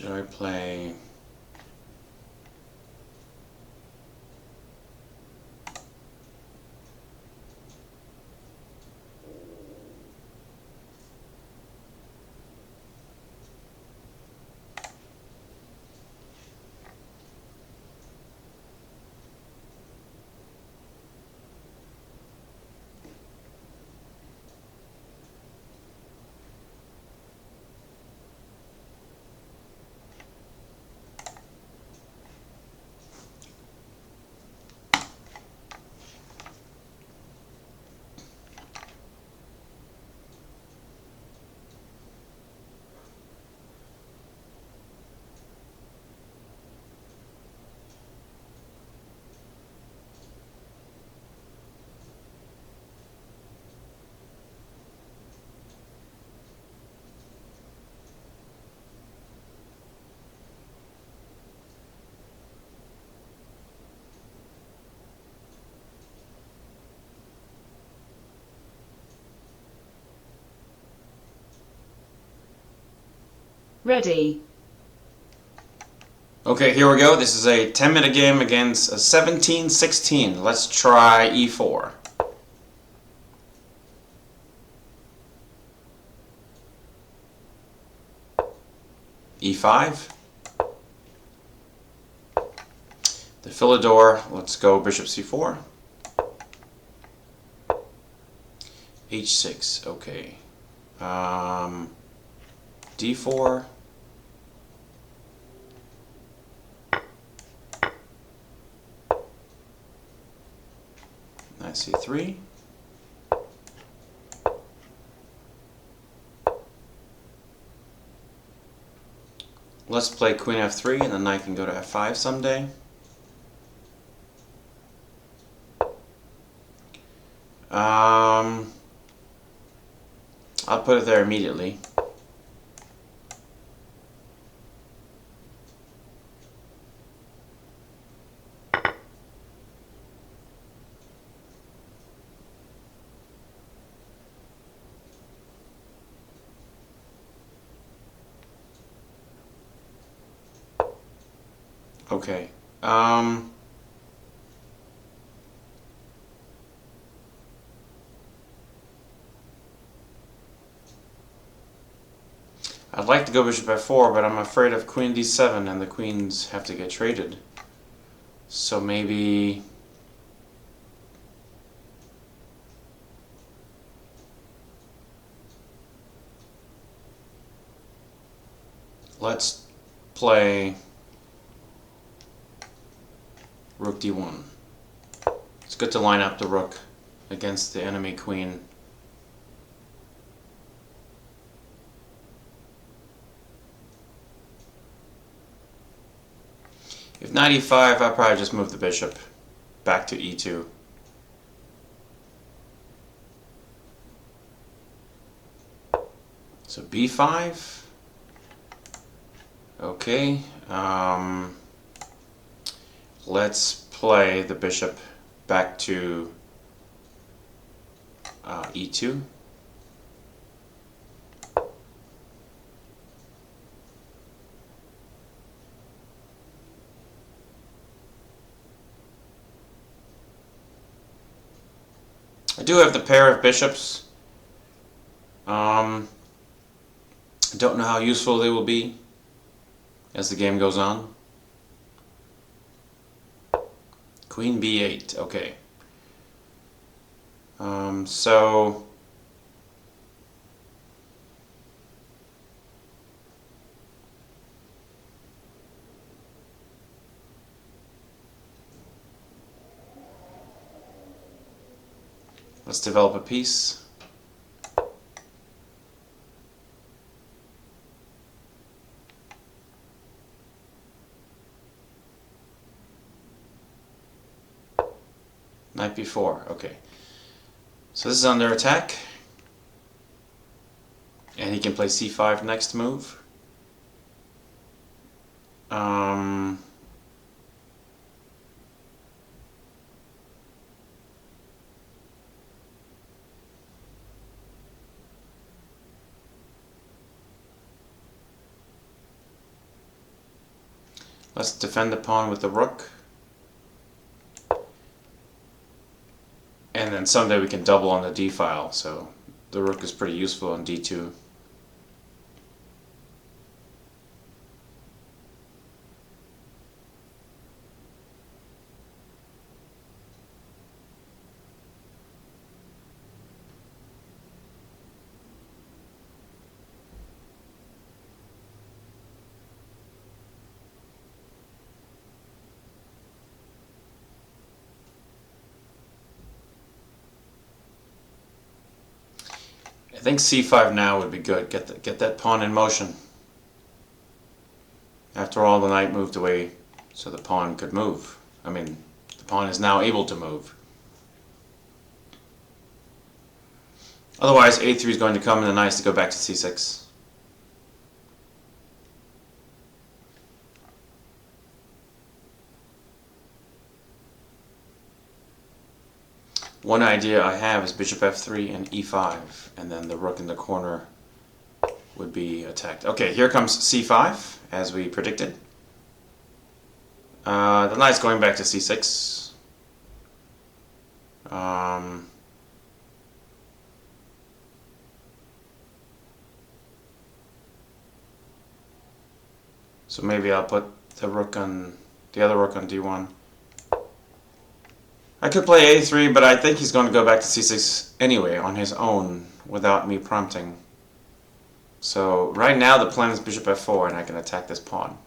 Should I play... Ready. Okay, here we go. This is a 10-minute game against a 17-16. Let's try e4. e5. The Philidor. Let's go bishop c4. h6. Okay. d4. Knight c3. Let's play queen f3 and the knight can go to f5 someday. I'll put it there immediately. Okay. I'd like to go bishop f4, but I'm afraid of queen d7 and the queens have to get traded. So maybe... let's play rook d1. It's good to line up the rook against the enemy queen. If knight e5, I'll probably just move the bishop back to e2. So b5. Okay. Let's play the bishop back to e2. I do have the pair of bishops. I don't know how useful they will be as the game goes on. Queen b8, okay. So let's develop a piece. Knight b4, okay. So this is under attack. And he can play c5 next move. Let's defend the pawn with the rook. And then someday we can double on the d file, so the rook is pretty useful on d2. I think c5 now would be good. Get that pawn in motion. After all, the knight moved away so the pawn could move. I mean, the pawn is now able to move. Otherwise, a3 is going to come and the knight's to go back to c6. One idea I have is bishop f3 and e5, and then the rook in the corner would be attacked. Okay, here comes c5, as we predicted. The knight's going back to c6. So maybe I'll put the other rook on d1. I could play a3, but I think he's going to go back to c6 anyway on his own without me prompting. So right now the plan is bishop f4 and I can attack this pawn.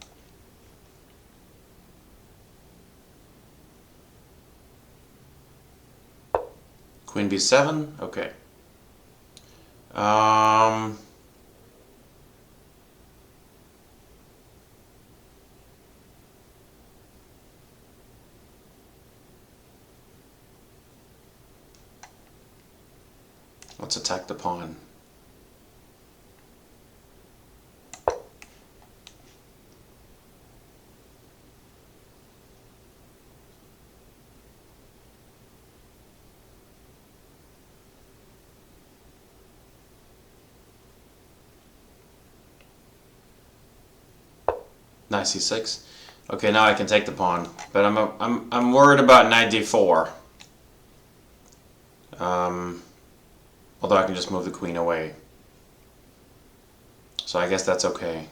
Queen b7, okay. Let's attack the pawn. Knight c6. Okay, now I can take the pawn, but I'm worried about knight d4. Although I can just move the queen away, so I guess that's okay.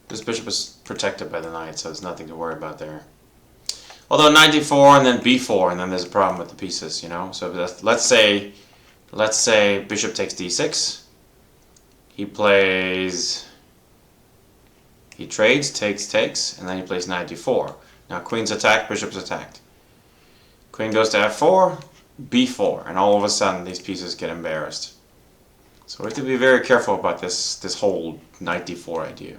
This bishop is protected by the knight, so there's nothing to worry about there. Although knight d4 and then b4, and then there's a problem with the pieces, you know. So let's say bishop takes d6. He trades, takes, and then he plays knight d4. Now queen's attacked, bishop's attacked. Queen goes to f4, b4, and all of a sudden these pieces get embarrassed. So we have to be very careful about this whole knight d4 idea.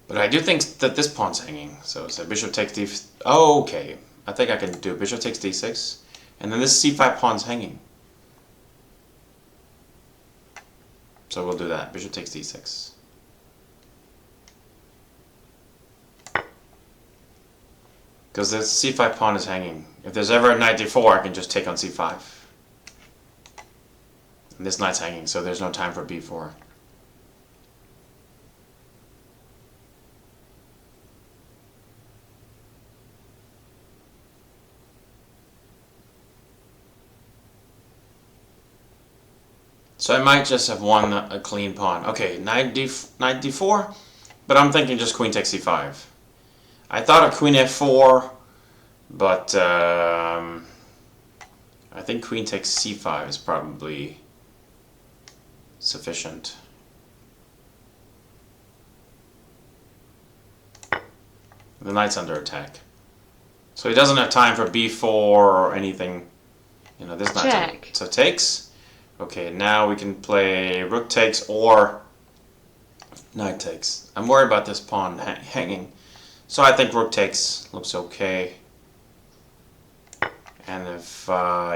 But I do think that this pawn's hanging. So bishop takes d. Oh, okay. I think I can do bishop takes d6, and then this c5 pawn's hanging. So we'll do that. Bishop takes d6. Because this c5 pawn is hanging. If there's ever a knight d4, I can just take on c5. And this knight's hanging, so there's no time for b4. So I might just have won a clean pawn. Okay, knight d4, but I'm thinking just queen takes c5. I thought of queen f4, but I think queen takes c5 is probably sufficient. The knight's under attack. So he doesn't have time for b4 or anything. You know, this knight's Check. So takes. Okay, now we can play rook takes or knight takes. I'm worried about this pawn hanging. So I think rook takes looks okay. And if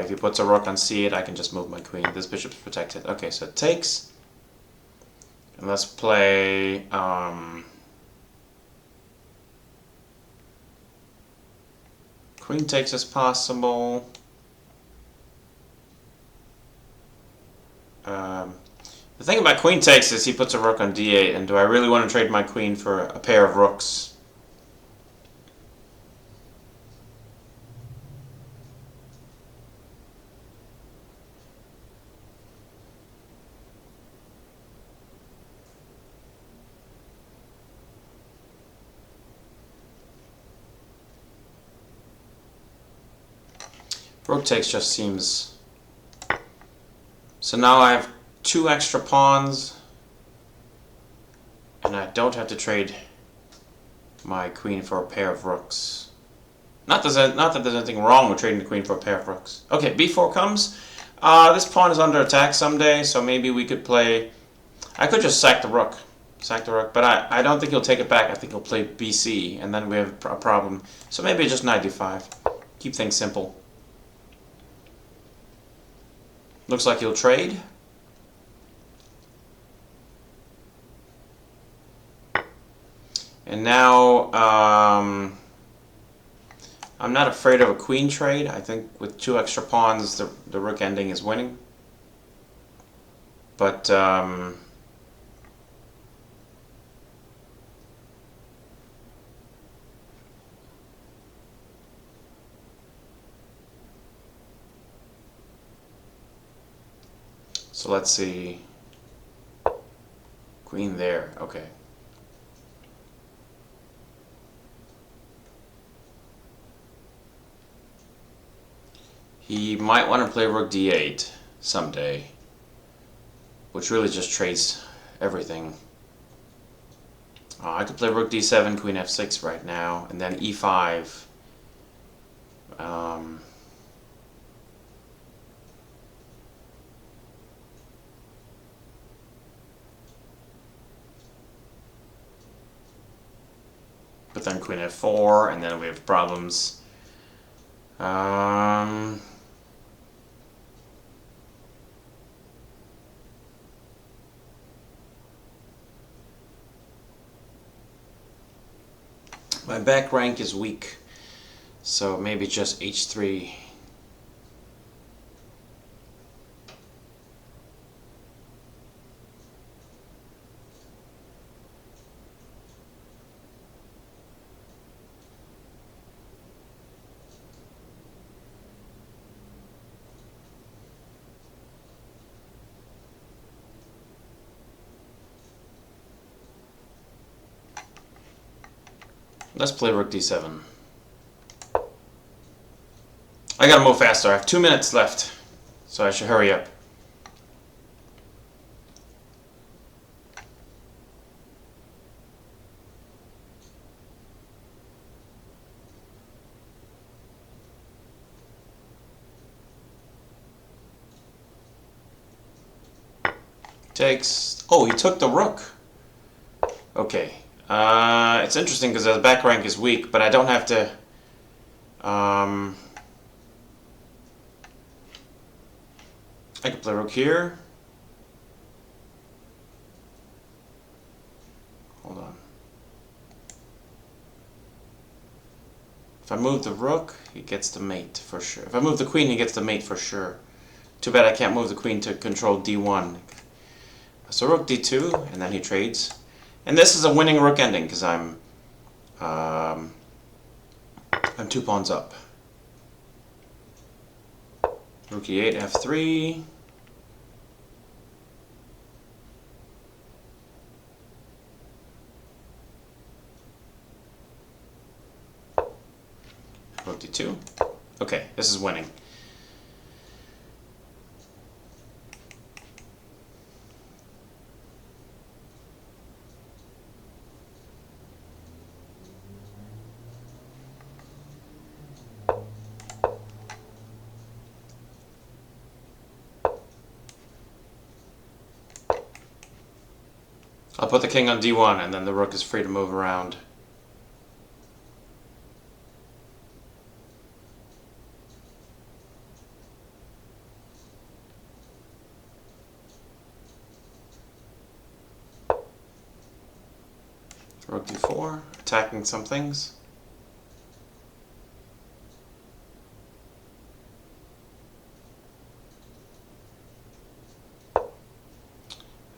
he puts a rook on c8, I can just move my queen. This bishop's protected. Okay, so it takes. And let's play queen takes as possible. The thing about queen takes is he puts a rook on d8, and do I really want to trade my queen for a pair of rooks? Rook takes just seems... So now I have 2 extra pawns, and I don't have to trade my queen for a pair of rooks. Not that there's anything wrong with trading the queen for a pair of rooks. Okay, b4 comes. This pawn is under attack someday, so maybe we could play... I could just sack the rook. But I don't think he'll take it back. I think he'll play bc, and then we have a problem. So maybe just knight d5. Keep things simple. Looks like he'll trade. And now, I'm not afraid of a queen trade. I think with 2 extra pawns, the rook ending is winning. But, so let's see. Queen there, okay. He might want to play rook d8 someday, which really just trades everything. I could play rook d7, queen f6 right now, and then e5. But then queen f4, and then we have problems. My back rank is weak, so maybe just h3. Let's play rook d7. I gotta move faster. I have 2 minutes left, so I should hurry up. Takes... Oh, he took the rook. Okay. It's interesting because the back rank is weak, but I don't have to... I could play rook here. Hold on. If I move the rook, he gets the mate for sure. If I move the queen, he gets the mate for sure. Too bad I can't move the queen to control d1. So rook d2, and then he trades. And this is a winning rook ending because I'm 2 pawns up. Rook e8, f3. Rook d2. Okay, this is winning. I'll put the king on d1, and then the rook is free to move around. Rook d4, attacking some things.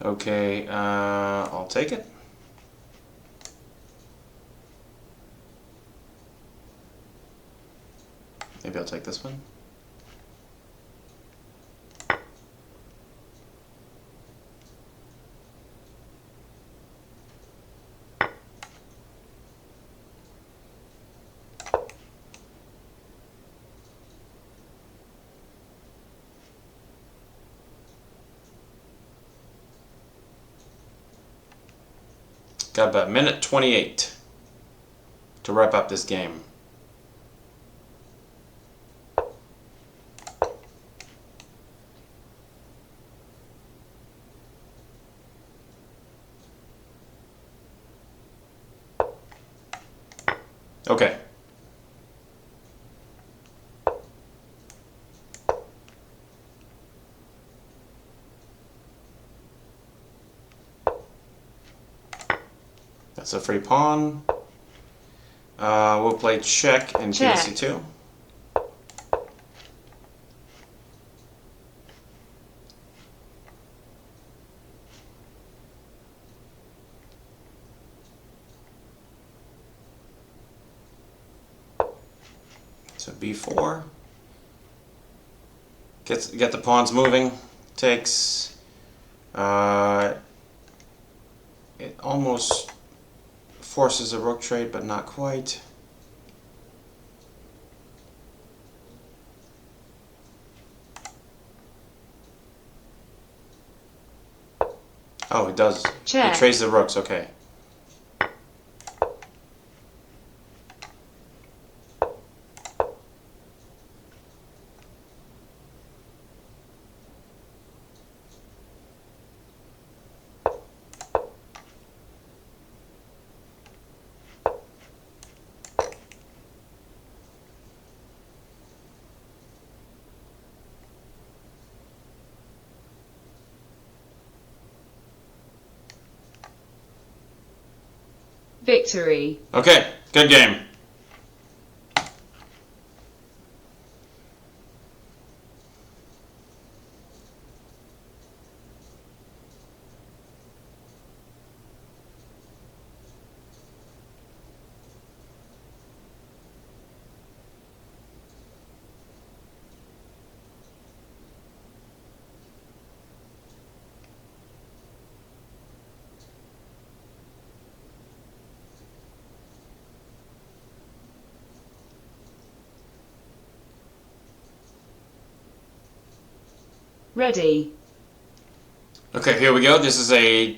Okay, I'll take it. Maybe I'll take this one. Got about minute 28 to wrap up this game. Okay. That's a free pawn. We'll play check and king c2. So b4. Get the pawns moving. Takes. It almost forces a rook trade, but not quite. Oh, it does. Check. It trades the rooks, okay. Victory. Okay, good game. Ready. Okay, here we go. This is a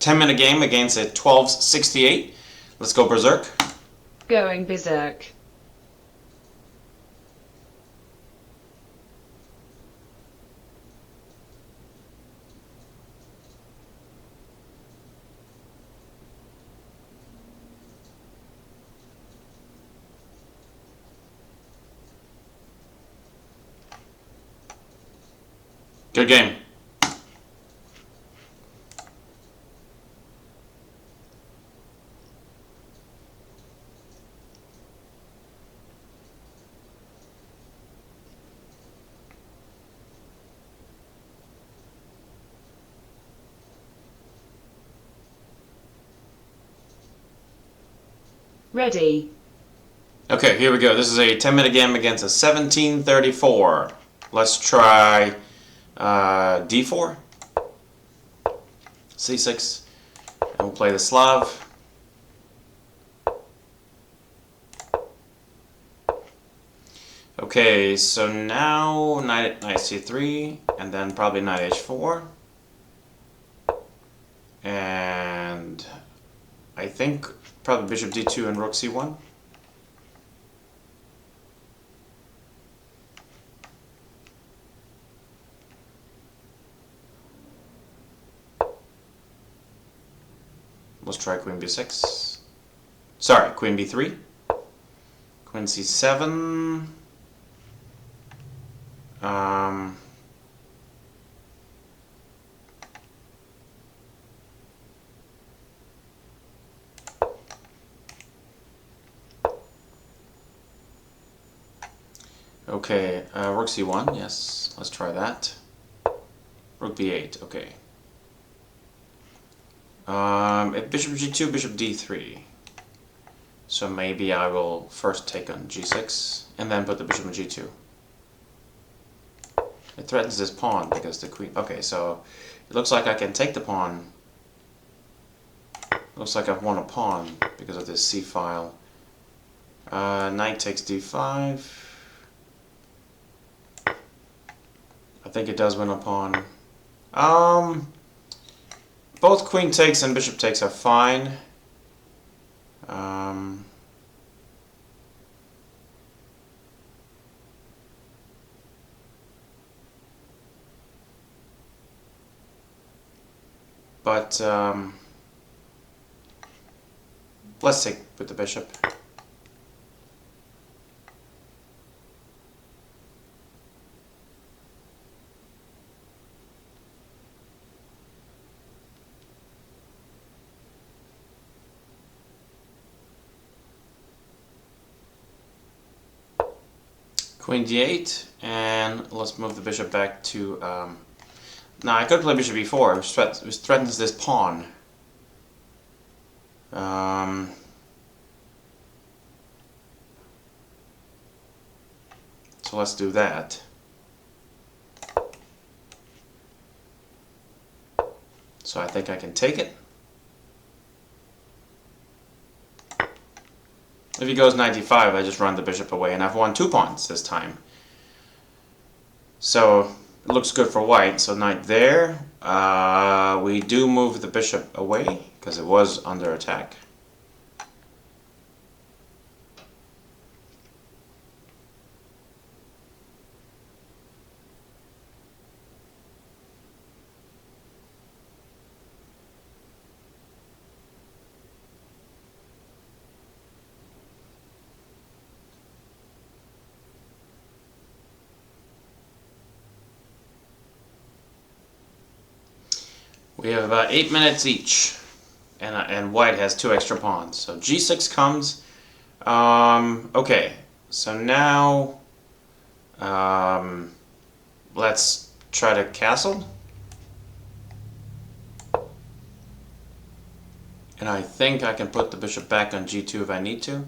10-minute game against a 1268. Let's go berserk. Going berserk. Good game. Ready. Okay, here we go. This is a 10-minute game against a 1734. Let's try d4, c6, and we'll play the Slav. Okay, so now knight c3, and then probably knight h4. And I think probably bishop d2 and rook c1. Let's try queen b6. Sorry, queen b3. Queen c7. Okay, rook c1, yes, let's try that. Rook b8, okay. Bishop g2, bishop d3. So maybe I will first take on g6, and then put the bishop on g2. It threatens this pawn because the queen... Okay, so it looks like I can take the pawn. Looks like I've won a pawn because of this c-file. Knight takes d5. I think it does win a pawn. Both queen takes and bishop takes are fine. But let's take with the bishop. Queen d8, and let's move the bishop back to... now, I could play bishop e4, which threatens this pawn. So let's do that. So I think I can take it. If he goes knight d5, I just run the bishop away, and I've won 2 pawns this time. So it looks good for white. So knight there. We do move the bishop away because it was under attack. We have about 8 minutes each, and white has 2 extra pawns. So g6 comes. Okay, so now let's try to castle. And I think I can put the bishop back on g2 if I need to.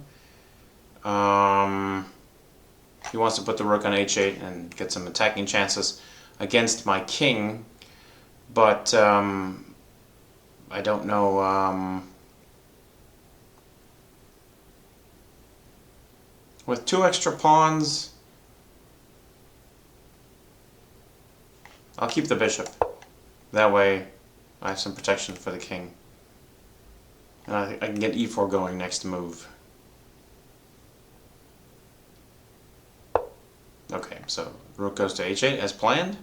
He wants to put the rook on h8 and get some attacking chances against my king. But I don't know. With 2 extra pawns, I'll keep the bishop. That way I have some protection for the king. And I can get e4 going next move. Okay, so rook goes to h8 as planned.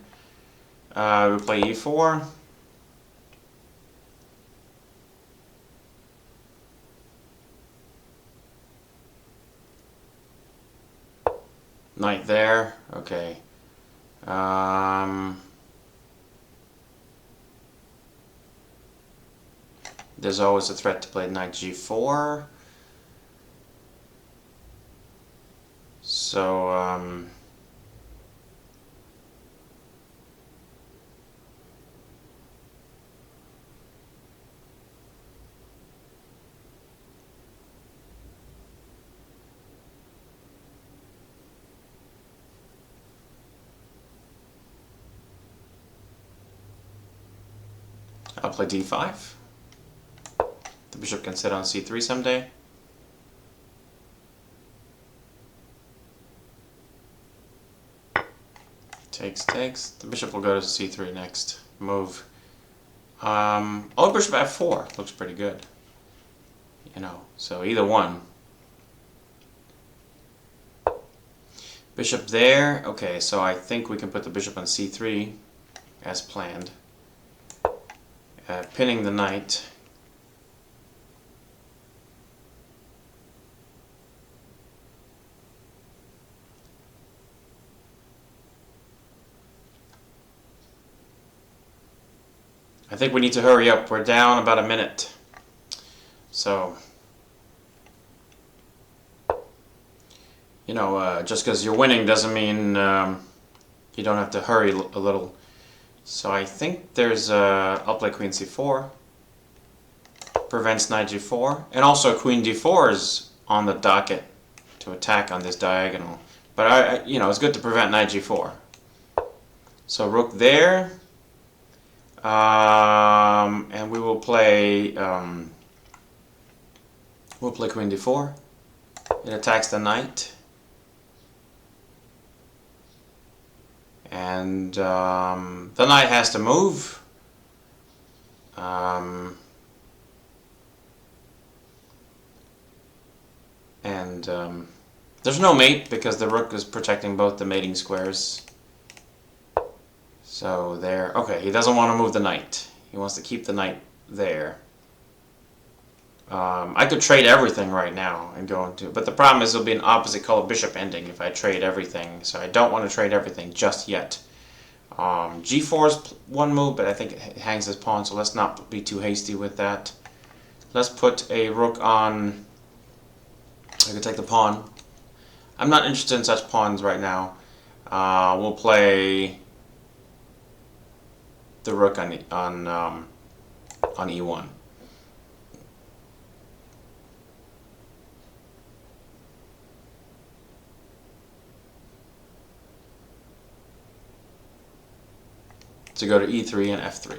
We play e4. Knight there. Okay. There's always a threat to play knight g4. So I'll play d5. The bishop can sit on c3 someday. Takes, takes. The bishop will go to c3 next move. Oh, bishop f4 looks pretty good. You know, so either one. Bishop there. Okay, so I think we can put the bishop on c3 as planned. Pinning the knight. I think we need to hurry up. We're down about a minute. So, you know, just because you're winning doesn't mean you don't have to hurry a little. So I think there's I'll play Queen C4. Prevents Knight G4. And also Queen D4 is on the docket to attack on this diagonal. But you know, it's good to prevent Knight G4. So Rook there. And we will play Queen D4. It attacks the knight. And the knight has to move. There's no mate because the rook is protecting both the mating squares. So there. Okay, he doesn't want to move the knight. He wants to keep the knight there. I could trade everything right now and go into, but the problem is it'll be an opposite color bishop ending if I trade everything. So I don't want to trade everything just yet. G4 is one move, but I think it hangs his pawn, so let's not be too hasty with that. Let's put a rook on. I could take the pawn. I'm not interested in such pawns right now. We'll play the rook on E1. To go to E3 and F3.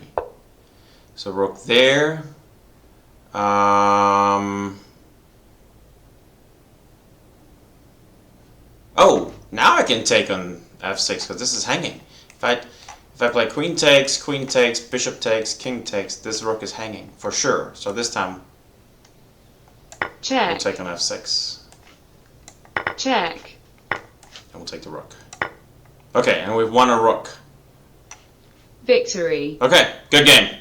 So rook there. Oh, now I can take on F6 because this is hanging. If I play queen takes, bishop takes, king takes, this rook is hanging for sure. So this time Check. we'll take on F6. Check. And we'll take the rook. Okay, and we've won a rook. Victory. Okay, good game.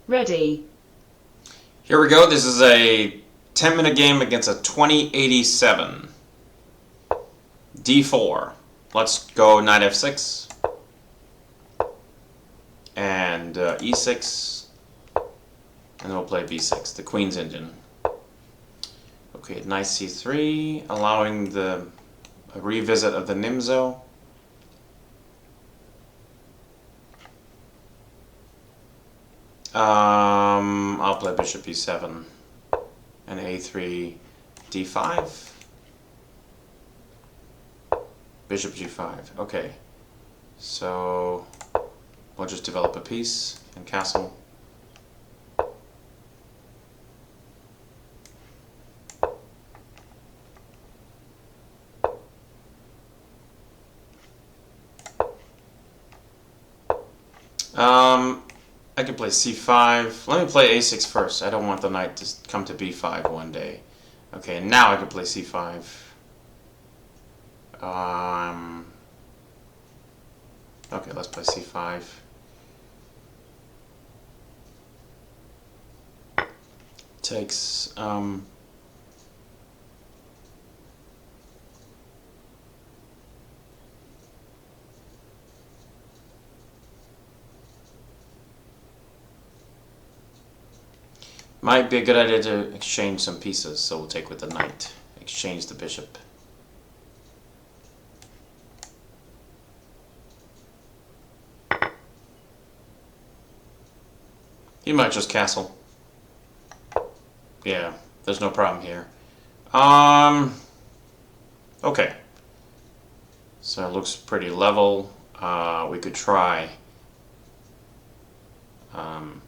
Ready. Here we go. This is a 10-minute game against a 2087. D4. Let's go knight F6. And E6. And we'll play B6, the Queen's engine. Okay, knight C3, allowing a revisit of the Nimzo. I'll play bishop E7 and A3, D5, bishop G5. Okay, so we'll just develop a piece and castle. I could play C5. Let me play A6 first. I don't want the knight to come to B5 one day. Okay, now I can play C5. Okay, let's play C5. Takes, might be a good idea to exchange some pieces, so we'll take with the knight. Exchange the bishop. He might just castle. Yeah, there's no problem here. Okay. So it looks pretty level. We could try Rook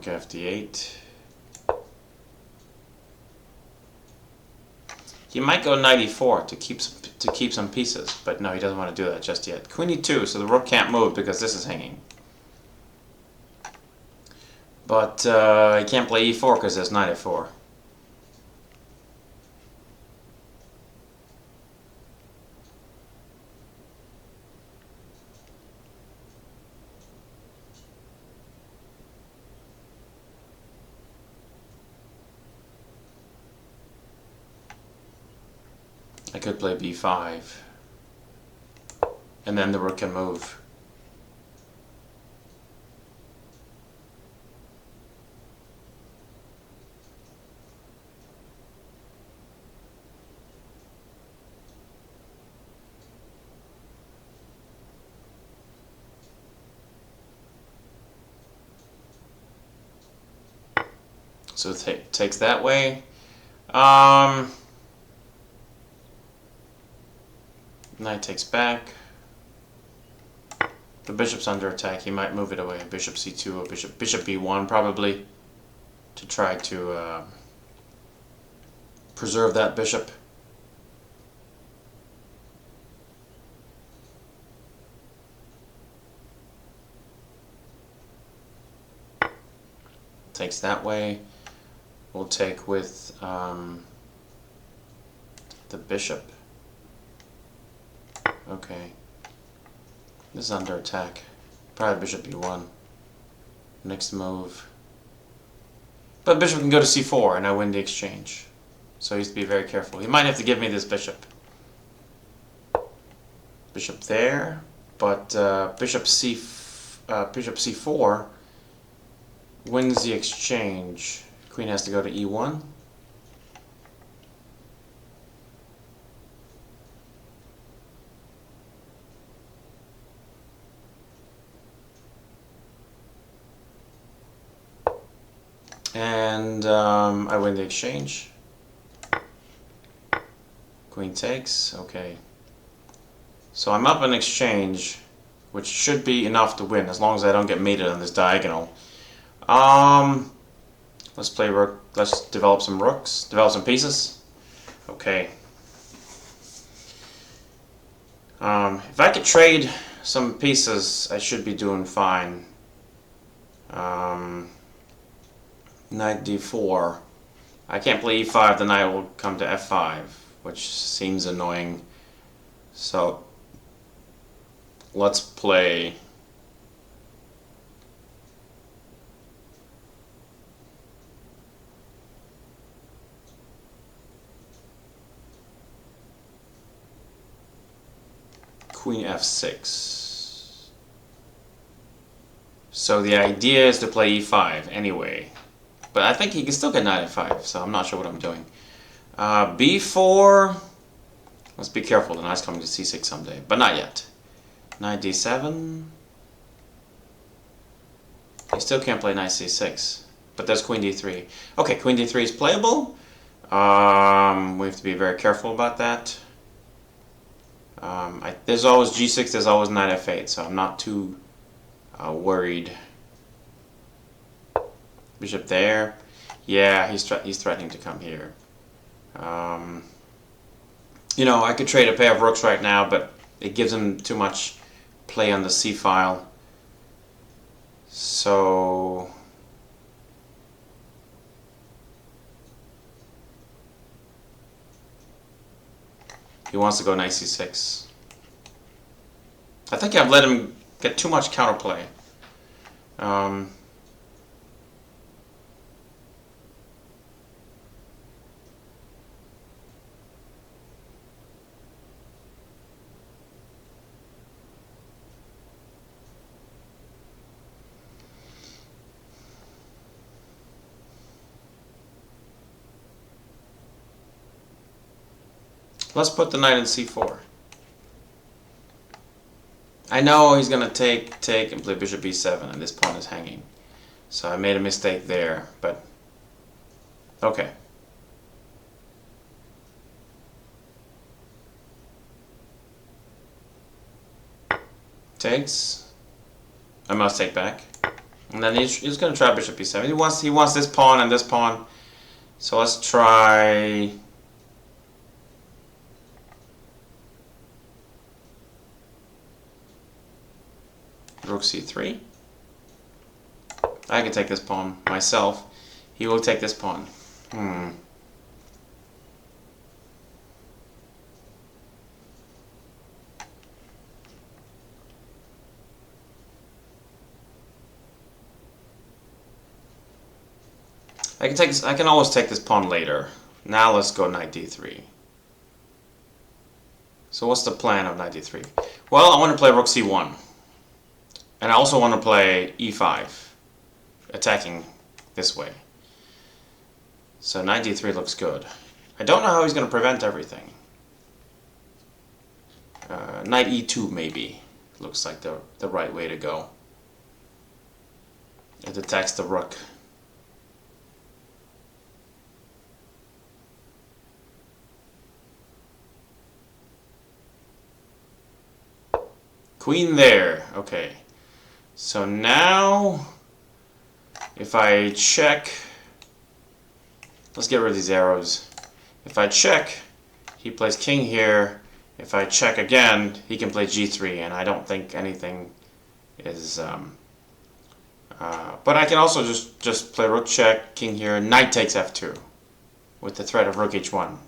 fd8. He might go knight e4 to keep some pieces, but no, he doesn't want to do that just yet. Queen e2, so the rook can't move because this is hanging. But he can't play e4 because there's knight f4. I could play b5, and then the rook can move. So it takes that way. Knight takes back. The bishop's under attack. He might move it away. Bishop c2 or bishop b1 probably to try to preserve that bishop. Takes that way. We'll take with the bishop. Okay. This is under attack. Probably bishop b1. Next move. But bishop can go to c4 and I win the exchange. So he has to be very careful. He might have to give me this bishop. Bishop there. But bishop c4 wins the exchange. Queen has to go to e1. And I win the exchange. Queen takes, okay. So I'm up in exchange, which should be enough to win, as long as I don't get mated on this diagonal. Let's play rook, let's develop some rooks, develop some pieces. Okay. If I could trade some pieces, I should be doing fine. Knight d4. I can't play e5, the knight will come to f5, which seems annoying. So let's play Queen f6. So the idea is to play e5 anyway. But I think he can still get knight f5, so I'm not sure what I'm doing. b4. Let's be careful, the knight's coming to c6 someday, but not yet. Knight d7. He still can't play knight c6, but there's queen d3. Okay, queen d3 is playable. We have to be very careful about that. There's always g6, there's always knight f8, so I'm not too worried. Bishop there. Yeah, he's threatening to come here. You know, I could trade a pair of rooks right now, but it gives him too much play on the c file. So he wants to go knight c6. I think I've let him get too much counterplay. Let's put the knight in c4. I know he's going to take and play bishop b7, and this pawn is hanging. So I made a mistake there, but okay. takes. I must take back. And then he's going to try bishop e7. He wants this pawn and this pawn. So let's try... Rook c3. I can take this pawn myself. He will take this pawn. I can always take this pawn later. Now let's go knight d3. So what's the plan of knight d3? Well, I want to play rook c1. And I also want to play e5, attacking this way. So knight d3 looks good. I don't know how he's going to prevent everything. Knight e2 maybe looks like the right way to go. It attacks the rook. Queen there. Okay. So now, if I check, let's get rid of these arrows. If I check, he plays king here. If I check again, he can play g3, and I don't think anything is... but I can also just play rook check, king here, knight takes f2, with the threat of rook h1.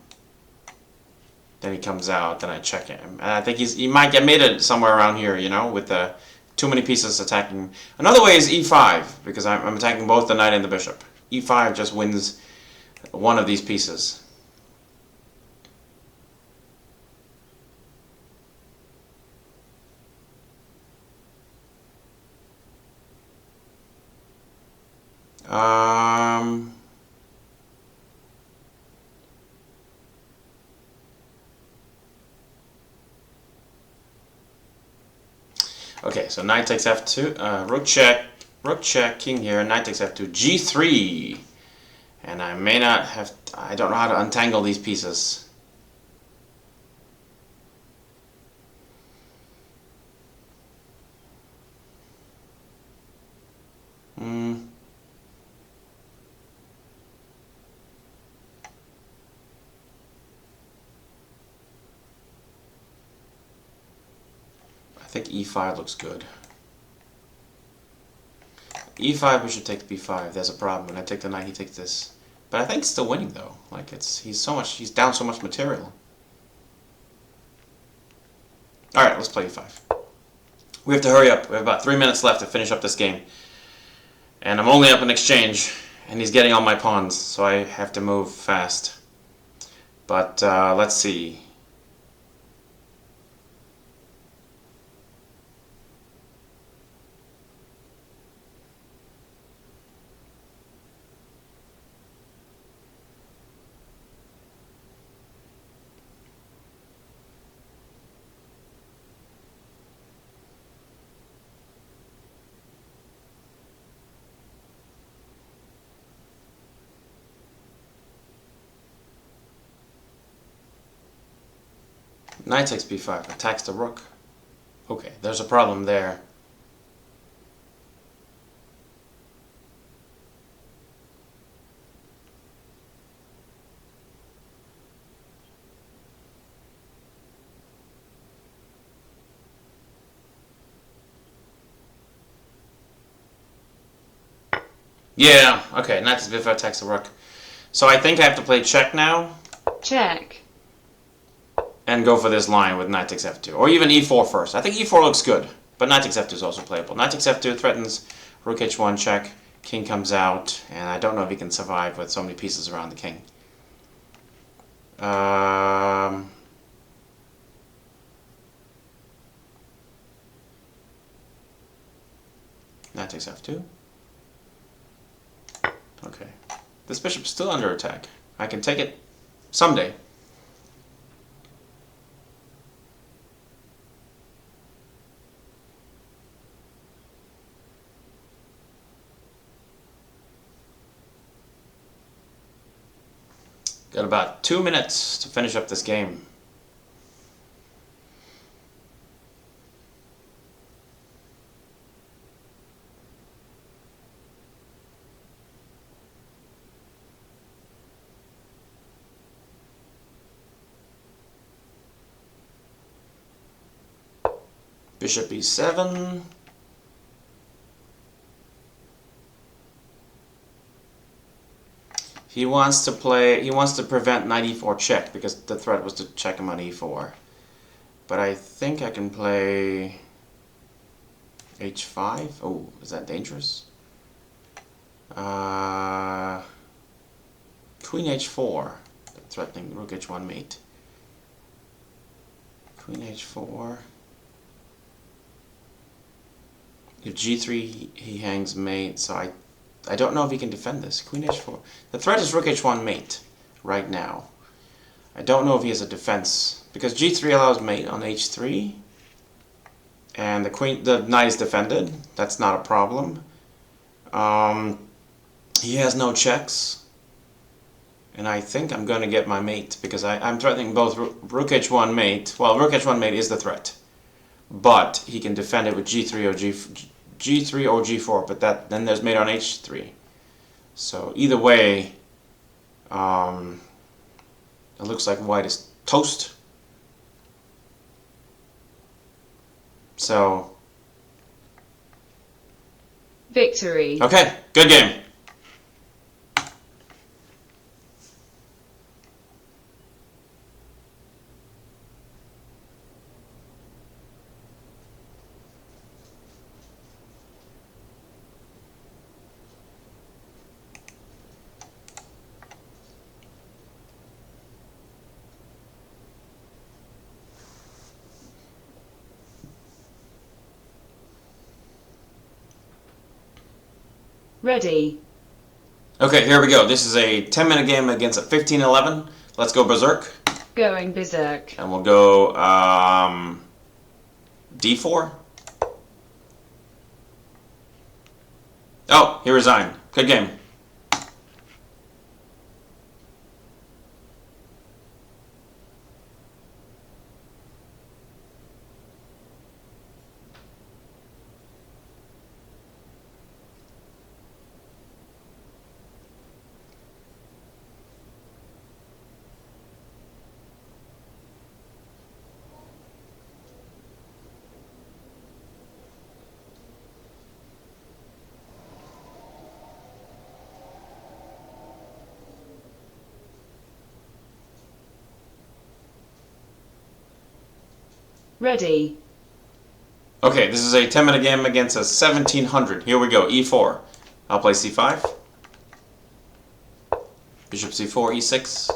Then he comes out, then I check him. And I think he might get mated somewhere around here, you know, with the too many pieces attacking. Another way is e5, because I'm attacking both the knight and the bishop. e5 just wins one of these pieces. Okay, so knight takes f2, rook check, king here, knight takes f2, g3. And I may not have, I don't know how to untangle these pieces. I think e5 looks good. e5, we should take b5. There's a problem. When I take the knight, he takes this. But I think it's still winning though. Like he's down so much material. All right, let's play e5. We have to hurry up. We have about 3 minutes left to finish up this game. And I'm only up in exchange, and he's getting all my pawns, so I have to move fast. But let's see. Knight takes b5, attacks the rook. Okay, there's a problem there. Yeah, okay, knight takes b5, attacks the rook. So I think I have to play check now. Check. And go for this line with knight takes f2. Or even e4 first. I think e4 looks good. But knight takes f2 is also playable. Knight takes f2 threatens rook h1 check. King comes out. And I don't know if he can survive with so many pieces around the king. Knight takes f2. Okay. This bishop's still under attack. I can take it someday. Got about 2 minutes to finish up this game. Bishop e7. He wants to prevent knight e4 check because the threat was to check him on e4. But I think I can play h5. Oh, is that dangerous? Queen h4. Threatening rook h1 mate. Queen h4. If g3 he hangs mate, so I don't know if he can defend this. Queen h4. The threat is rook h1 mate right now. I don't know if he has a defense because g3 allows mate on h3, and the knight is defended. That's not a problem. He has no checks, and I think I'm going to get my mate because I'm threatening both rook h1 mate. Well, rook h1 mate is the threat, but he can defend it with g3 or g3 or g4. But then there's mate on h3. So either way, it looks like white is toast. So Victory. okay, good game. Ready. Okay, here we go. This is a 10-minute game against a 15-11. Let's go berserk. Going berserk. And we'll go d4. Oh, he resigned. Good game. Ready. Okay, this is a 10-minute game against a 1700. Here we go. e4. I'll play c5. Bishop c4, e6.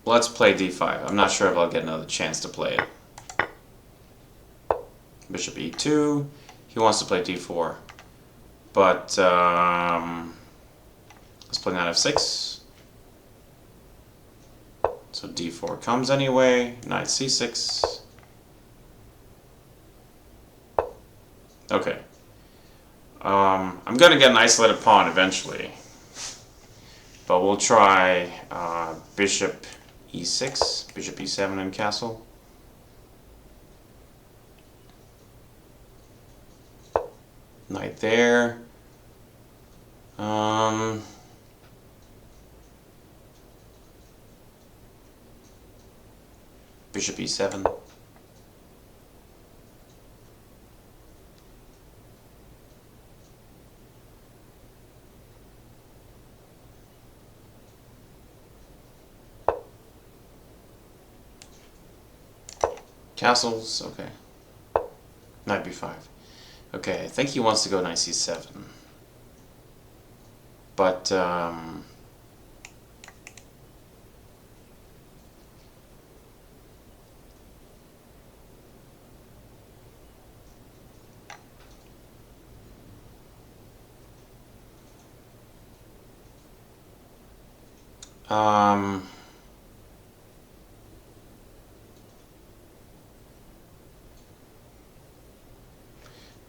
Let's play d5. I'm not sure if I'll get another chance to play it. Bishop e2. He wants to play d4. But let's play knight f6. So d4 comes anyway. Knight c6. Okay. I'm going to get an isolated pawn eventually. But we'll try bishop e6, bishop e7 and castle. Knight there. Bishop e7. Castles, okay. Knight b5. Okay, I think he wants to go knight c7. But,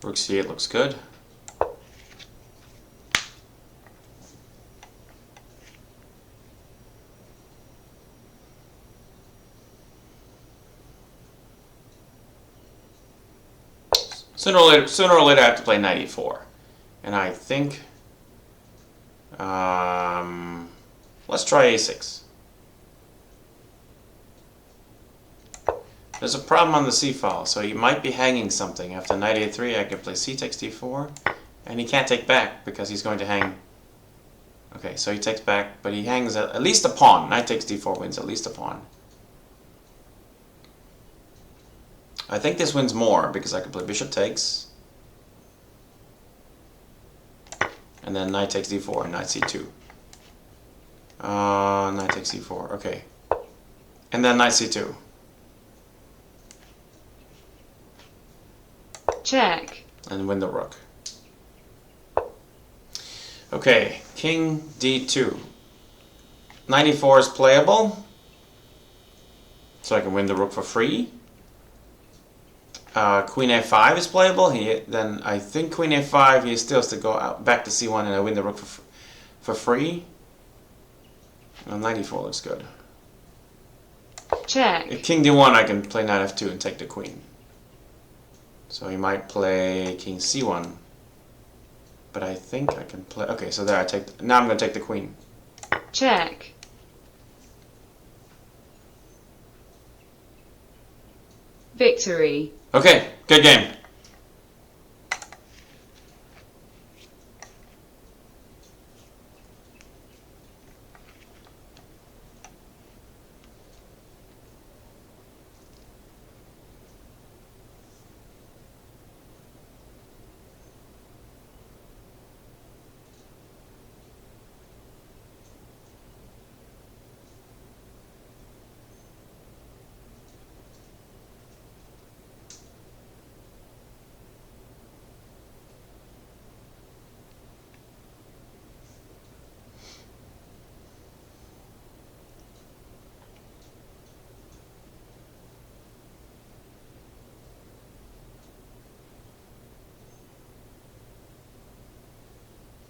rook c8 looks good. Sooner or later I have to play knight e4. And I think let's try a6. There's a problem on the c file, so he might be hanging something. After knight a3, I can play c takes d4, and he can't take back because he's going to hang. Okay, so he takes back, but he hangs at least a pawn. Knight takes d4 wins at least a pawn. I think this wins more because I can play bishop takes, and then knight takes d4 and knight c2. Knight takes c4. Okay, and then knight c2. Check. And win the rook. Okay, king d2. Knight e4 is playable, so I can win the rook for free. Queen a5 is playable. Then I think queen a5. He still has to go out back to c1, and I win the rook for free. Well, knight e4 looks good. Check. If king d1, I can play knight f2 and take the queen. So he might play king c1, but I think I can play. Okay, so there I take. Now I'm going to take the queen. Check. Victory. Okay, good game.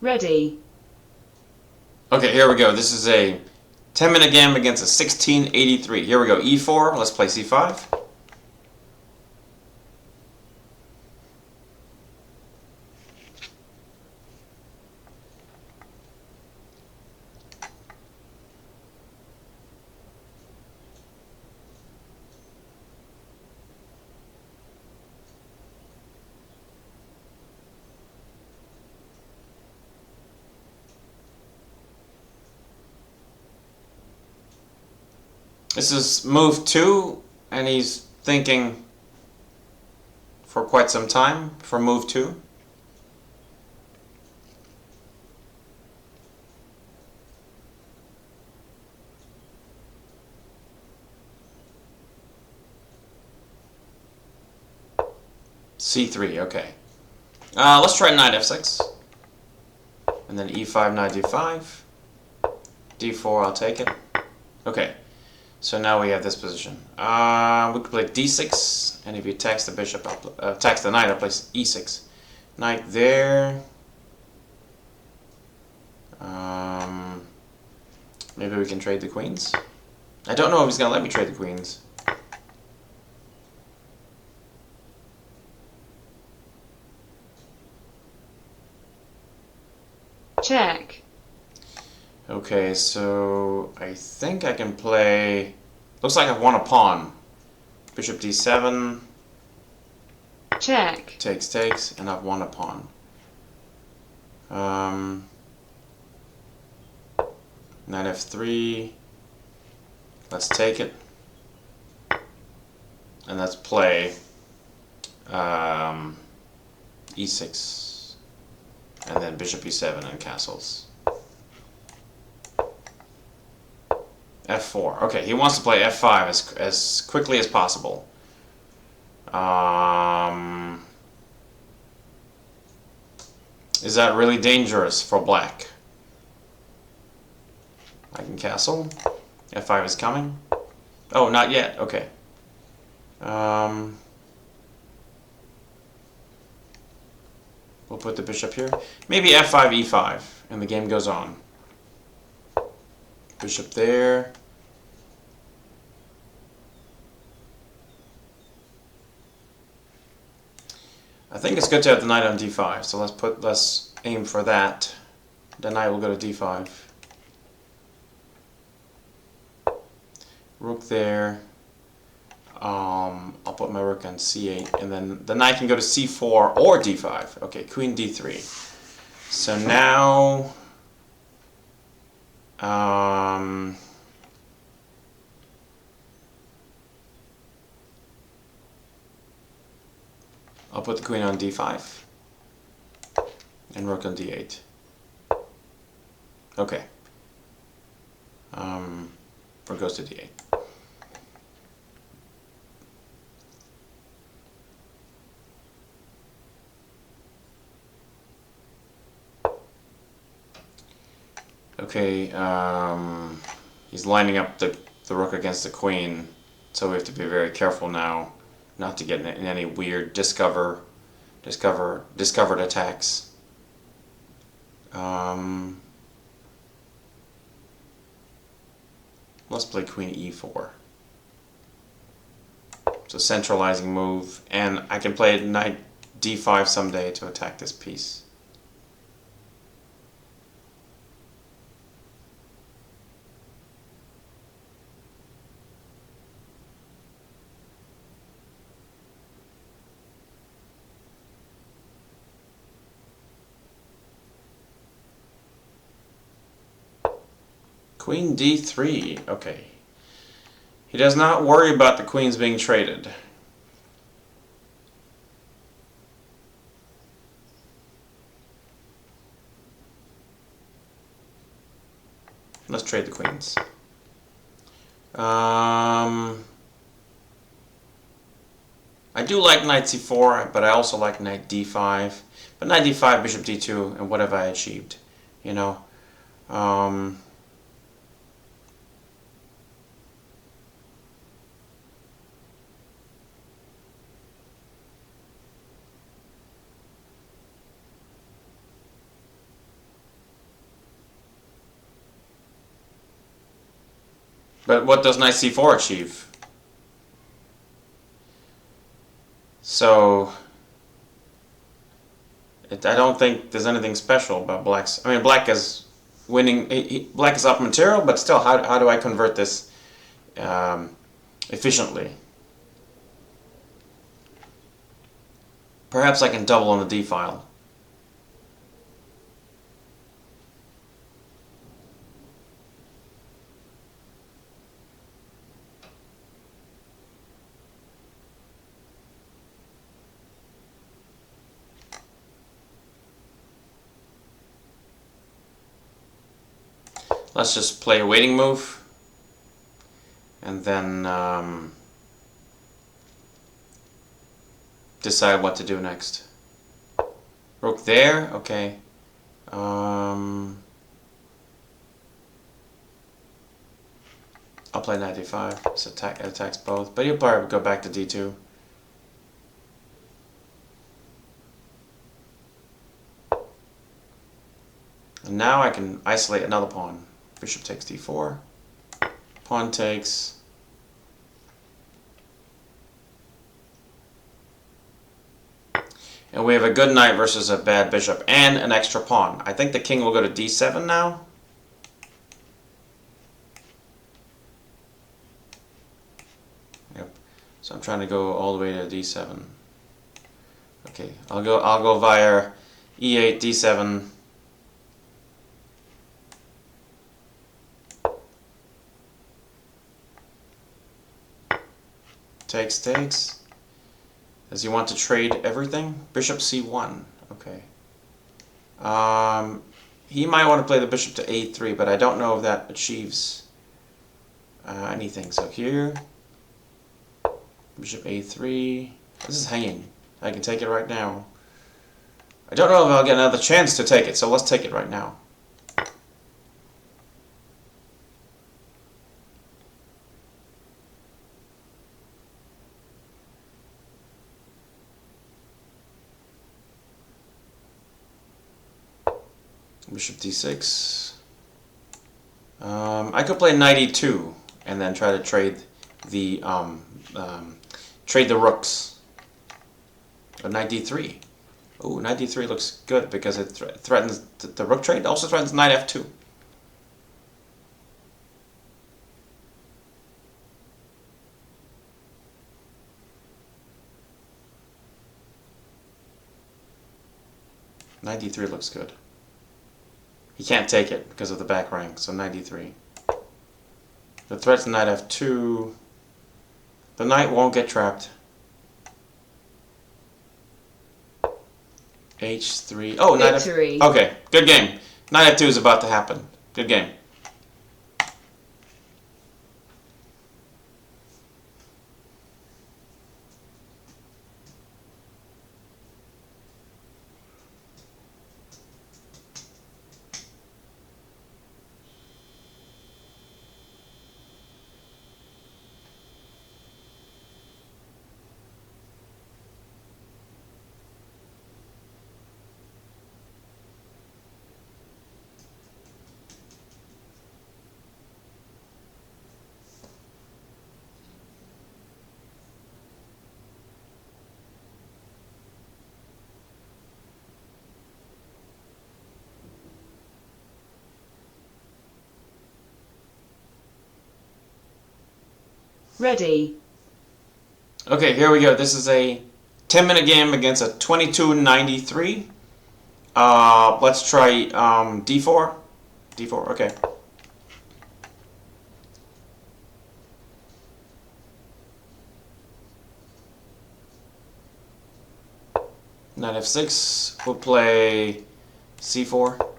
Ready. Okay, here we go. This is a 10-minute game against a 1683. Here we go. e4. Let's play c5. This is move 2, and he's thinking for quite some time for move 2. c3, okay. Let's try knight f6. And then e5, knight d5. d4, I'll take it. Okay. So now we have this position. We could play d6, and if he attacks the bishop, attacks the knight, I'll play e6. Knight there. Maybe we can trade the queens. I don't know if he's gonna let me trade the queens. Check. Okay, so I think I can play. Looks like I've won a pawn. Bishop d7. Check. Takes, and I've won a pawn. Knight f3. Let's take it. And let's play e6. And then bishop e7 and castles. f4. Okay, he wants to play f5 as quickly as possible. Is that really dangerous for black? I can castle. f5 is coming. Oh, not yet. Okay. We'll put the bishop here. Maybe f5, e5, and the game goes on. Bishop there. I think it's good to have the knight on d5, so let's aim for that. The knight will go to d5. Rook there. I'll put my rook on c8, and then the knight can go to c4 or d5. Okay, queen d3. So now, I'll put the queen on d5 and rook on d8. Okay. Rook goes to d8. Okay, he's lining up the rook against the queen, so we have to be very careful now not to get in any weird discovered attacks. Let's play queen e4. It's a centralizing move, and I can play knight d5 someday to attack this piece. Queen d3, okay. He does not worry about the queens being traded. Let's trade the queens. I do like knight c4, but I also like knight d5. But knight d5, bishop d2, and what have I achieved? You know? But what does knight c4 achieve? So, I don't think there's anything special about black's. I mean, black is winning. Black is up material, but still, how do I convert this efficiently? Perhaps I can double on the d file. Let's just play a waiting move, and then decide what to do next. Rook there, okay. I'll play knight d5. It attacks both, but he'll probably go back to d2. And now I can isolate another pawn. Bishop takes d4. Pawn takes. And we have a good knight versus a bad bishop and an extra pawn. I think the king will go to d7 now. Yep. So I'm trying to go all the way to d7. Okay, I'll go via e8, d7. Takes. Does he want to trade everything? Bishop c1. Okay. He might want to play the bishop to a3, but I don't know if that achieves anything. So here, bishop a3. This is hanging. I can take it right now. I don't know if I'll get another chance to take it, so let's take it right now. Bishop d6. I could play knight e2 and then try to trade the rooks. Or knight d3. Ooh, knight d3 looks good because it threatens the rook trade. Also threatens knight f2. Knight d3 looks good. He can't take it because of the back rank, so knight d3. The threat's knight f2. The knight won't get trapped. h3. Oh, knight Victory. Okay, good game. Knight f2 is about to happen. Good game. Ready. Okay, here we go. This is a 10-minute game against a 2293. Let's try d4. d4, okay. Knight f6. We'll play c4,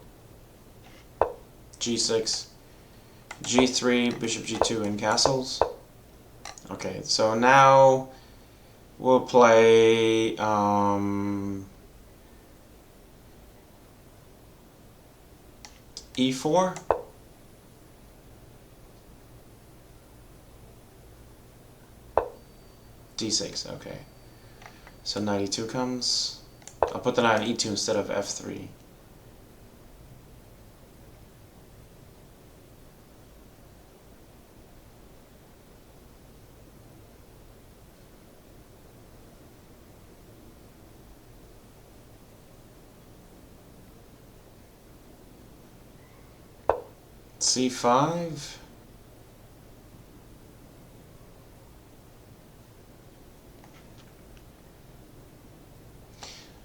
g6, g3, bishop g2, and castles. Okay, so now we'll play e4. d6, okay. So knight e2 comes. I'll put the knight on e2 instead of f3. c5.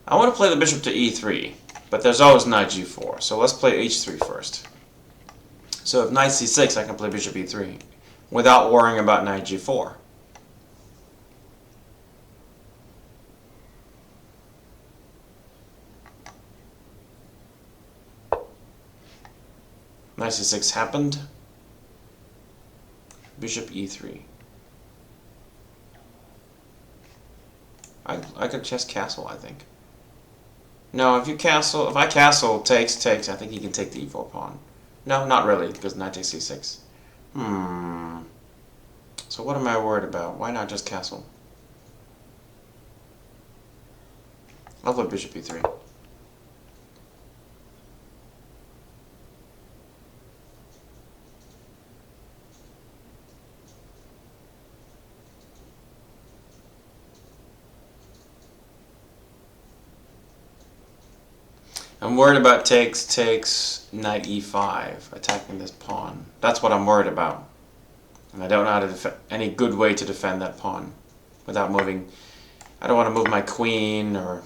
I want to play the bishop to e3, but there's always knight g4, so let's play h3 first. So if knight c6, I can play bishop e3 without worrying about knight g4. Knight c6 happened. Bishop e3. I could just castle, I think. No, if I castle, takes, I think he can take the e4 pawn. No, not really, because knight takes c6. So what am I worried about? Why not just castle? I'll play bishop e3. I'm worried about takes, knight e5, attacking this pawn. That's what I'm worried about. And I don't know how to any good way to defend that pawn without moving. I don't want to move my queen or...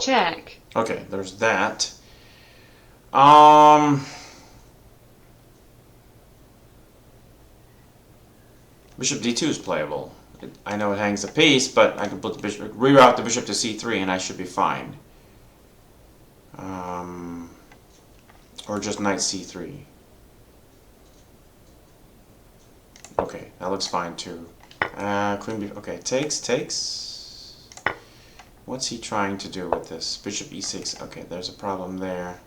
Check. Okay, there's that. Bishop d2 is playable. I know it hangs a piece, but I can put the bishop, reroute the bishop to c3, and I should be fine. Or just knight c3. Okay, that looks fine too. Queen b. Okay, takes. What's he trying to do with this? Bishop e6. Okay, there's a problem there.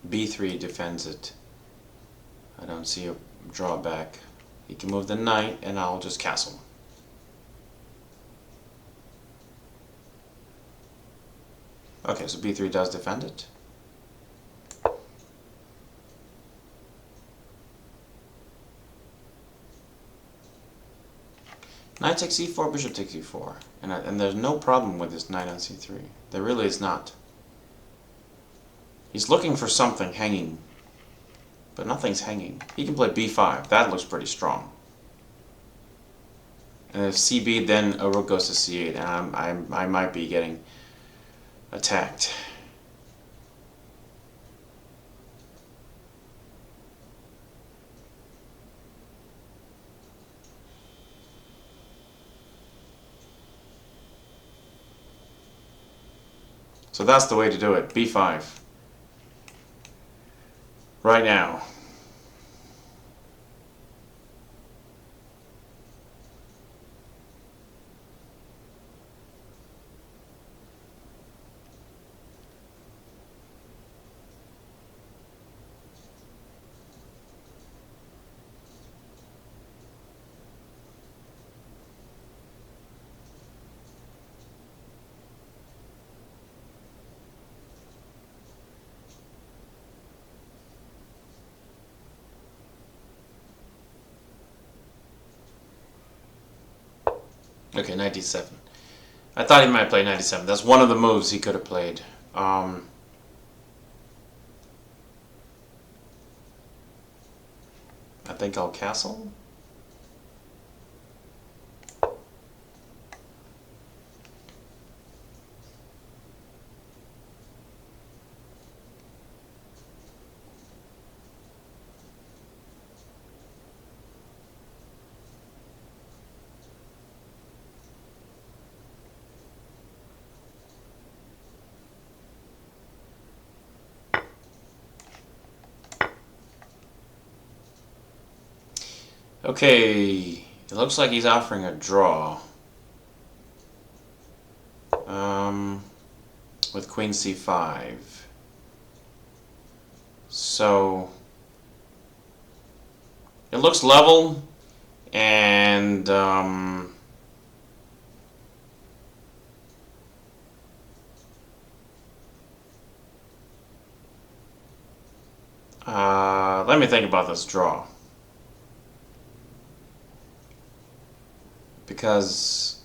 b3 defends it. I don't see a drawback. He can move the knight, and I'll just castle. Okay, so b3 does defend it. Knight takes e4, bishop takes e4. And there's no problem with this knight on c3. There really is not. He's looking for something hanging, but nothing's hanging. He can play b5. That looks pretty strong. And if cb, then a rook goes to c8, and I might be getting attacked. So that's the way to do it. b5. Right now. Okay, knight d7. I thought he might play knight d7. That's one of the moves he could have played. I think I'll castle. Okay, it looks like he's offering a draw. With queen c5. So it looks level, and let me think about this draw. Because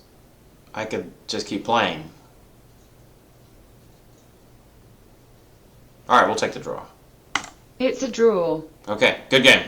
I could just keep playing. Alright, we'll take the draw. It's a draw. Okay, good game.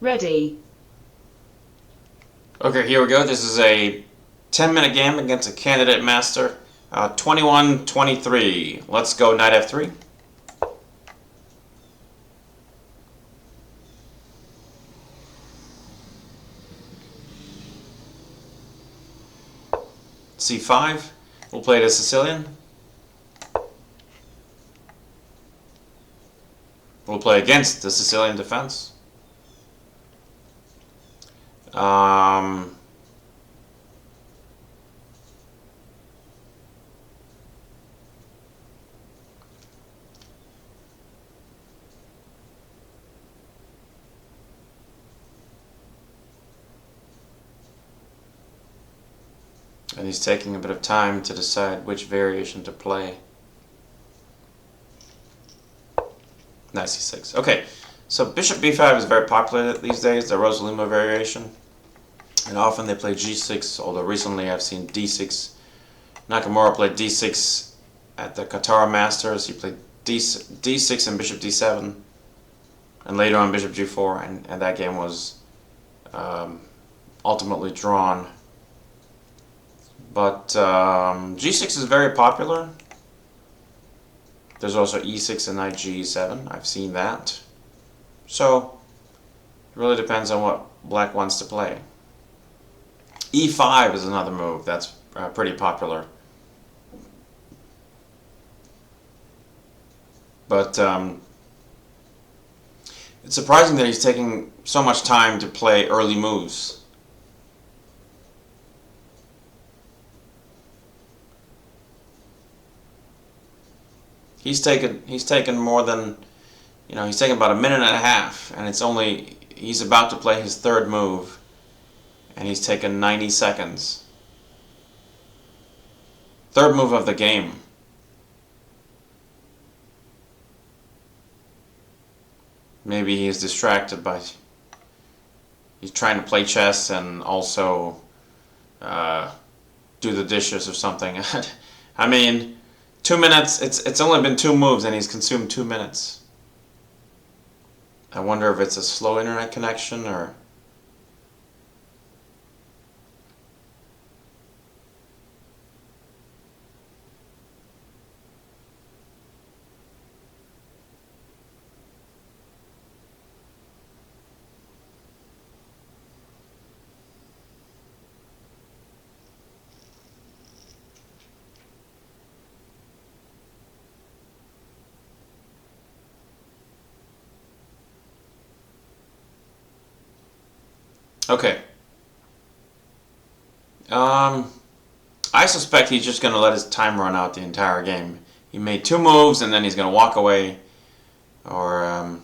Ready. Okay, here we go. This is a 10-minute game against a candidate master. 21-23. Let's go knight f3. c5. We'll play the Sicilian. We'll play against the Sicilian defense. And he's taking a bit of time to decide which variation to play. Knight c6. Okay, so bishop b5 is very popular these days, the Rosalimo variation. And often they play g6, although recently I've seen d6. Nakamura played d6 at the Qatar Masters. He played d6 and bishop d7, and later on bishop g4, and that game was ultimately drawn. But g6 is very popular. There's also e6 and knight g7. I've seen that. So it really depends on what black wants to play. e5 is another move that's pretty popular. But it's surprising that he's taking so much time to play early moves. He's taken more than, he's taken about a minute and a half, and he's about to play his third move, and he's taken 90 seconds. Third move of the game. Maybe he's distracted by, he's trying to play chess and also do the dishes or something. I mean, 2 minutes, it's only been 2 moves and he's consumed 2 minutes. I wonder if it's a slow internet connection or... Okay. I suspect he's just going to let his time run out the entire game. He made 2 moves and then he's going to walk away. Or,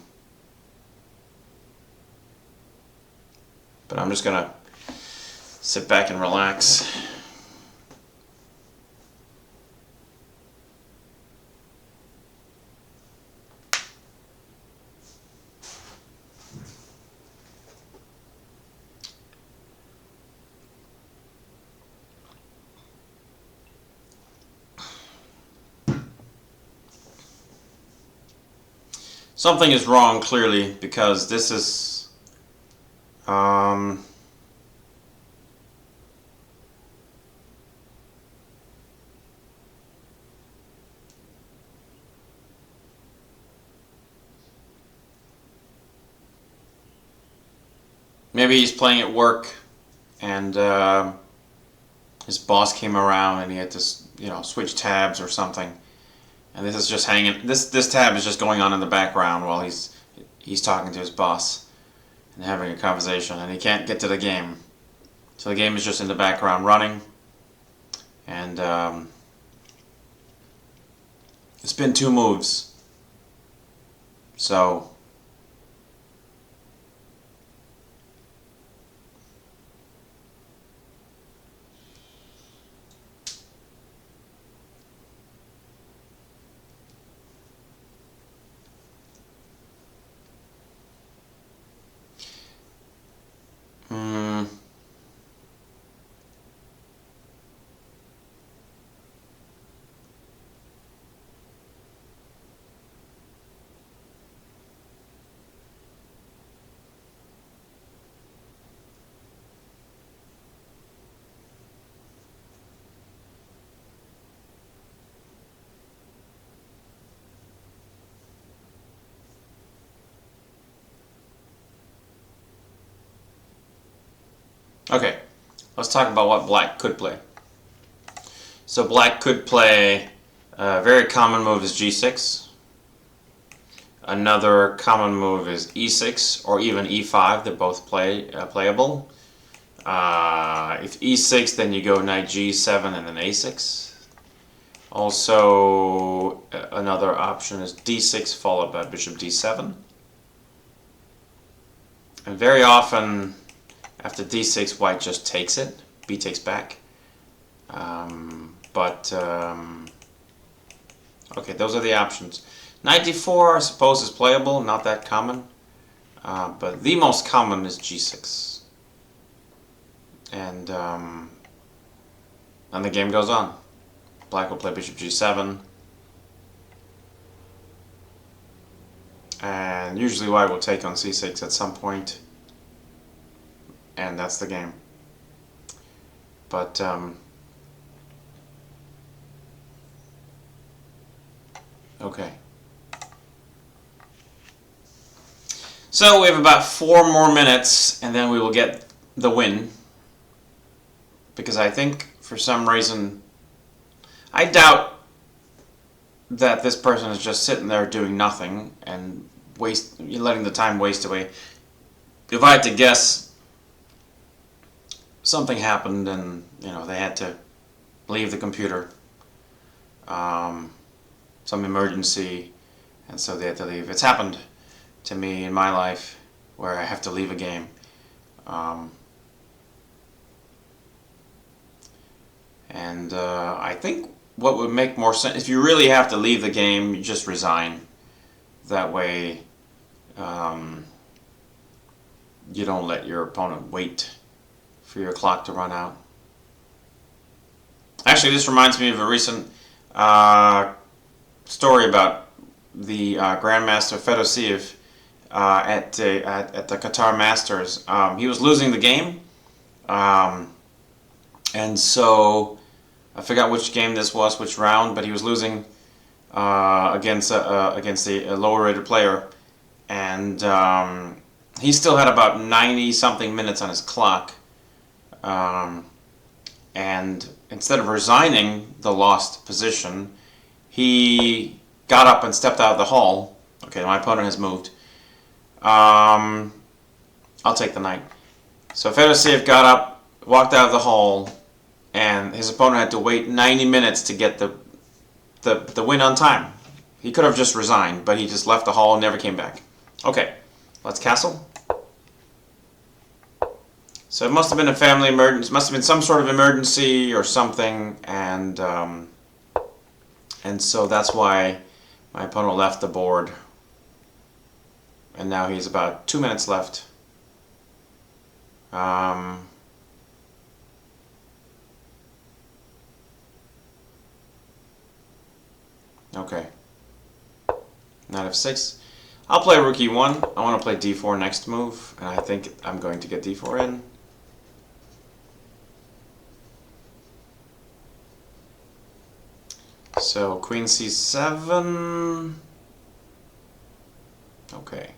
but I'm just going to sit back and relax. Something is wrong, clearly, because this is maybe he's playing at work and his boss came around and he had to, switch tabs or something. And this is just hanging. This tab is just going on in the background while he's talking to his boss and having a conversation, and he can't get to the game. So the game is just in the background running, and it's been 2 moves. So okay, let's talk about what black could play. So black could play a very common move is g6. Another common move is e6 or even e5. They're both playable. If e6, then you go knight g7 and then a6. Also, another option is d6 followed by bishop d7. And very often, after d6, white just takes it. B takes back. Okay, those are the options. Knight d4, I suppose, is playable, not that common. But the most common is g6. And the game goes on. Black will play bishop g7, And usually white will take on c6 at some point, and that's the game. But okay. So we have about 4 more minutes, and then we will get the win. Because I think, for some reason, I doubt that this person is just sitting there doing nothing and letting the time waste away. If I had to guess, something happened and they had to leave the computer, some emergency, and so they had to leave. It's happened to me in my life where I have to leave a game. And I think what would make more sense, if you really have to leave the game, you just resign. That way you don't let your opponent wait for your clock to run out. Actually, this reminds me of a recent story about the Grandmaster Fedosiev at the Qatar Masters. He was losing the game, and so I forgot which game this was, which round, but he was losing against a lower rated player, and he still had about 90 something minutes on his clock, and instead of resigning the lost position, he got up and stepped out of the hall. Okay, my opponent has moved. I'll take the knight. So Fedosiev got up, walked out of the hall, and his opponent had to wait 90 minutes to get the win on time. He could have just resigned, but he just left the hall and never came back. Okay, let's castle. So it must have been a family emergency. Must have been some sort of emergency or something, and so that's why my opponent left the board. And now he's about 2 minutes left. Okay. Knight f6. I'll play rook e1. I want to play d4 next move, and I think I'm going to get d4 in. So queen c7. Okay.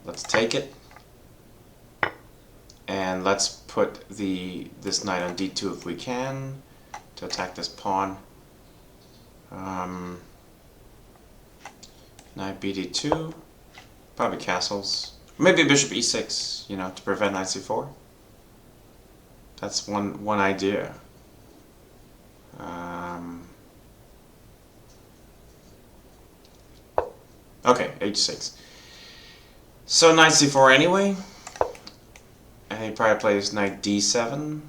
Let's take it, and let's put this knight on d2 if we can to attack this pawn. Knight bd2, probably castles. Maybe bishop e6, to prevent knight c4. That's one idea. Okay, h6. So knight c4 anyway. And he probably plays knight d7.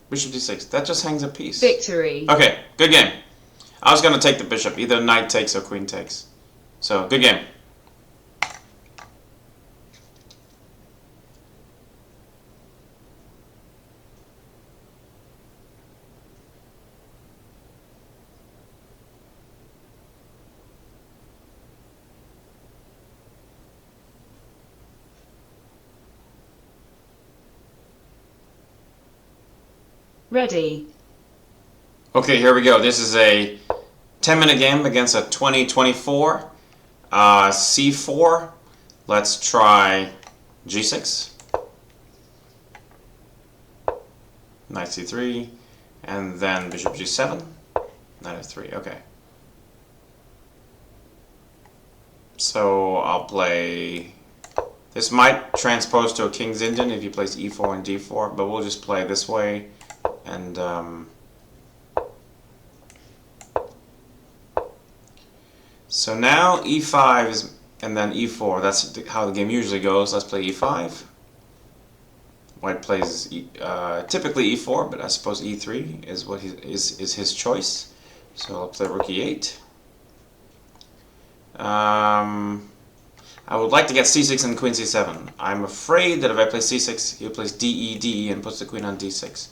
Bishop d6. That just hangs a piece. Victory. Okay, good game. I was going to take the bishop. Either knight takes or queen takes. So, good game. Ready. Okay, here we go. This is a 10-minute game against a 2024. C4. Let's try g6. Knight c3. And then bishop g7. Knight f3. Okay. So I'll play... This might transpose to a King's Indian if he plays e4 and d4, but we'll just play this way. And so now e5 is, and then e4. That's how the game usually goes. Let's play e5. White plays typically e4, but I suppose e3 is what is his choice. So I'll play rook e8. I would like to get c6 and queen c7. I'm afraid that if I play c6, he plays d, and puts the queen on d6.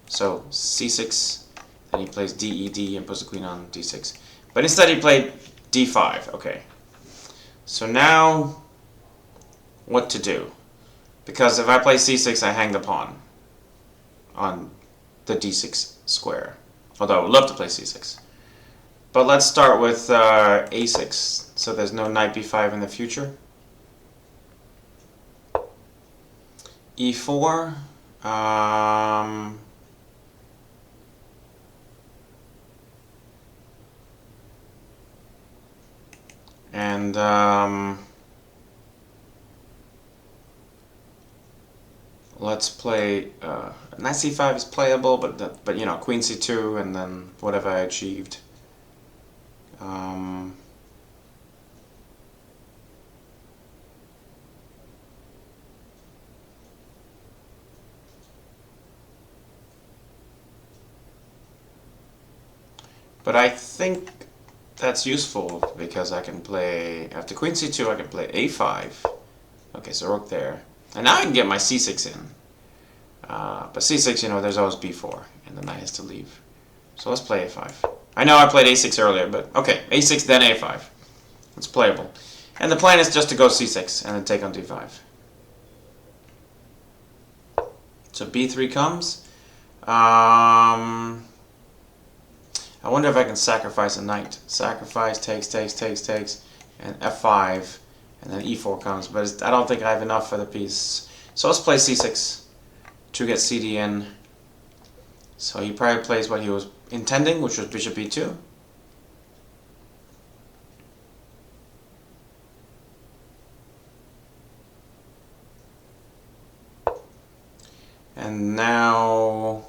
So c6, then he plays d, and puts the queen on d6. But instead he played d5. Okay. So now, what to do? Because if I play c6, I hang the pawn on the d6 square. Although I would love to play c6. But let's start with a6, so there's no knight b5 in the future. e4. And let's play knight c5 is playable, but you know, queen c2 and then whatever I achieved. But I think that's useful because I can play, after queen c2 I can play a5. Okay, so rook there. And now I can get my c6 in. But c6, you know, there's always b4, and the knight has to leave. So let's play a5. I know I played a6 earlier, but okay, a6 then a5. It's playable. And the plan is just to go c6 and then take on d5. So b3 comes. I wonder if I can sacrifice a knight. Sacrifice, takes, and f5, and then e4 comes. But I don't think I have enough for the piece. So let's play c6 to get cd in. So he probably plays what he was intending, which was bishop e2. And now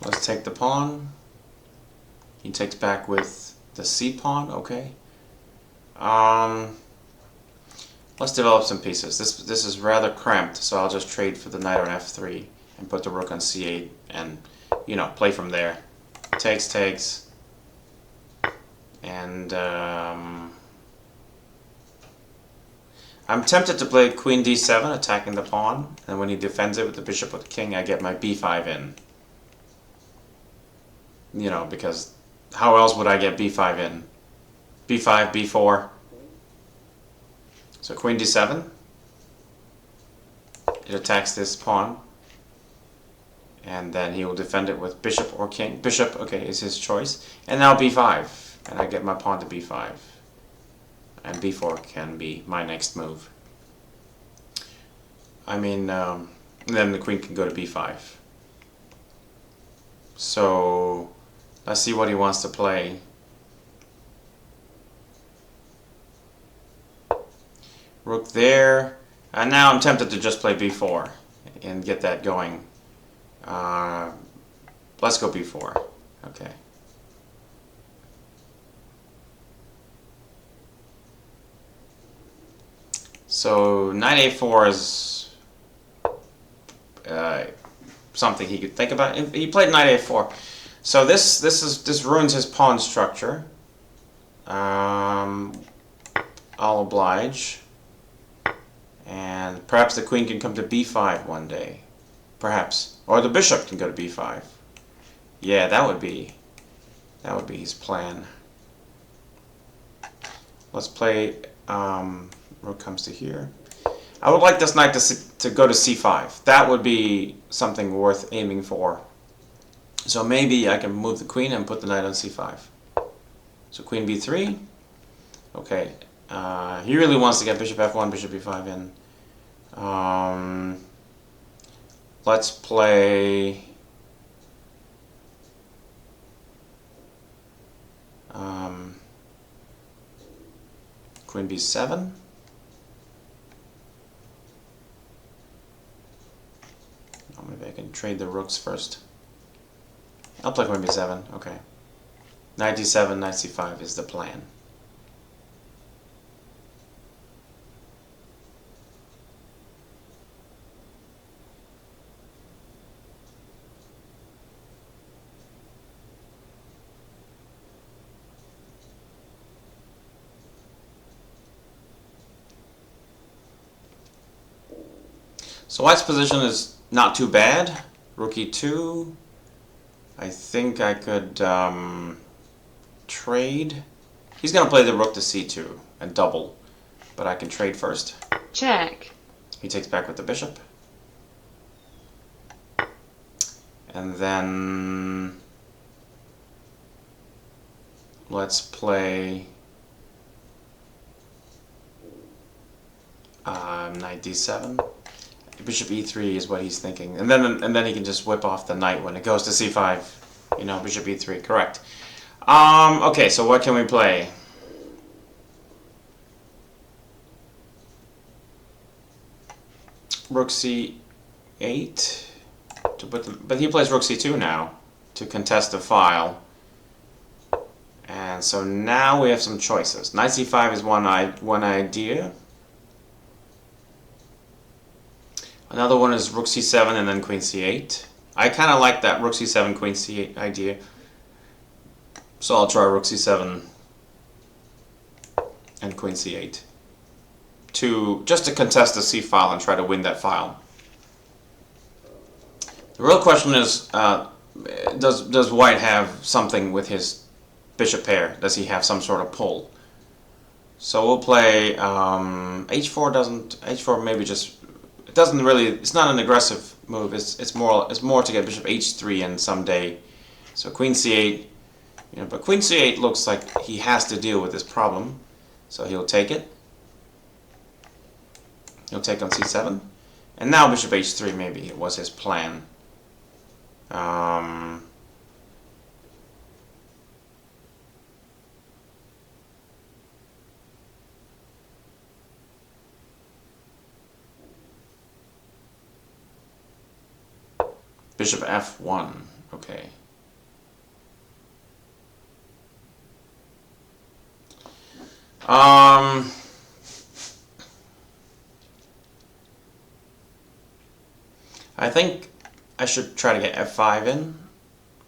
let's take the pawn. He takes back with the c pawn. Okay. Let's develop some pieces. This is rather cramped, so I'll just trade for the knight on f3 and put the rook on c8 and, you know, play from there. Takes. And I'm tempted to play queen d7, attacking the pawn, and when he defends it with the bishop or the king, I get my b5 in. You know, because how else would I get b5 in? b5, b4. So queen d7. It attacks this pawn. And then he will defend it with bishop or king. Bishop, okay, is his choice. And now b5. And I get my pawn to b5. And b4 can be my next move. I mean, then the queen can go to b5. So let's see what he wants to play. Rook there. And now I'm tempted to just play b4 and get that going. Let's go b4. Okay. So knight a4 is something he could think about. He played knight a4. So this ruins his pawn structure. I'll oblige. And perhaps the queen can come to b5 one day. Perhaps. Or the bishop can go to b5. Yeah, that would be his plan. Let's play rook comes to here. I would like this knight to go to c5. That would be something worth aiming for. So maybe I can move the queen and put the knight on c5. So queen b3. Okay. He really wants to get bishop f1, bishop b5 in. Let's play queen b7. Oh, maybe I can trade the rooks first. I'll play queen b7. Okay. Knight d7, knight c5 is the plan. So white's position is not too bad. Rook e2. I think I could trade. He's going to play the rook to c2 and double, but I can trade first. Check. He takes back with the bishop. And then let's play knight d7. Bishop e3 is what he's thinking, and then he can just whip off the knight when it goes to c5. You know, bishop e3, correct. Okay, so what can we play? Rook c8. But he plays rook c2 now to contest the file. And so now we have some choices. Knight c5 is one idea. Another one is rook c7 and then queen c8. I kind of like that rook c7, queen c8 idea. So I'll try rook c7 and queen c8 just to contest the c file and try to win that file. The real question is, does white have something with his bishop pair? Does he have some sort of pull? So we'll play h4. H4 maybe just, it doesn't really, it's not an aggressive move. It's more to get bishop h3 in someday. So queen c8, but queen c8 looks like he has to deal with this problem. So he'll take it. He'll take on c7, and now bishop h3 maybe it was his plan. Bishop f1, okay. I think I should try to get f5 in.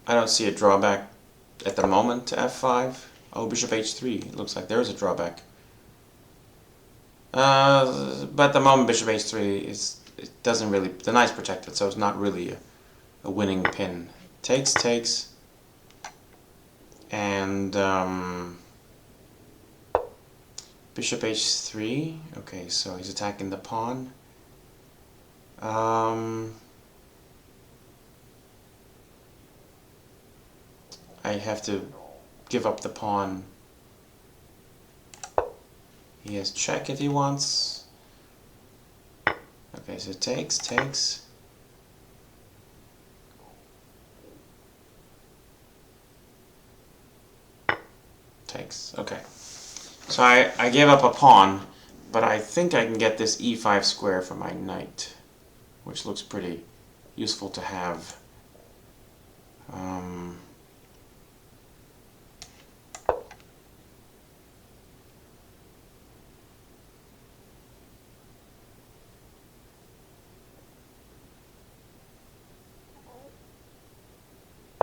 I don't see a drawback at the moment to f5. Oh, bishop h3. It looks like there is a drawback. But at the moment, bishop h3 it doesn't really, the knight's protected, so it's not really a winning pin. Takes, and bishop h3. Okay, so he's attacking the pawn. I have to give up the pawn. He has check if he wants. Okay, so takes. Takes, okay. So I gave up a pawn, but I think I can get this e5 square for my knight, which looks pretty useful to have.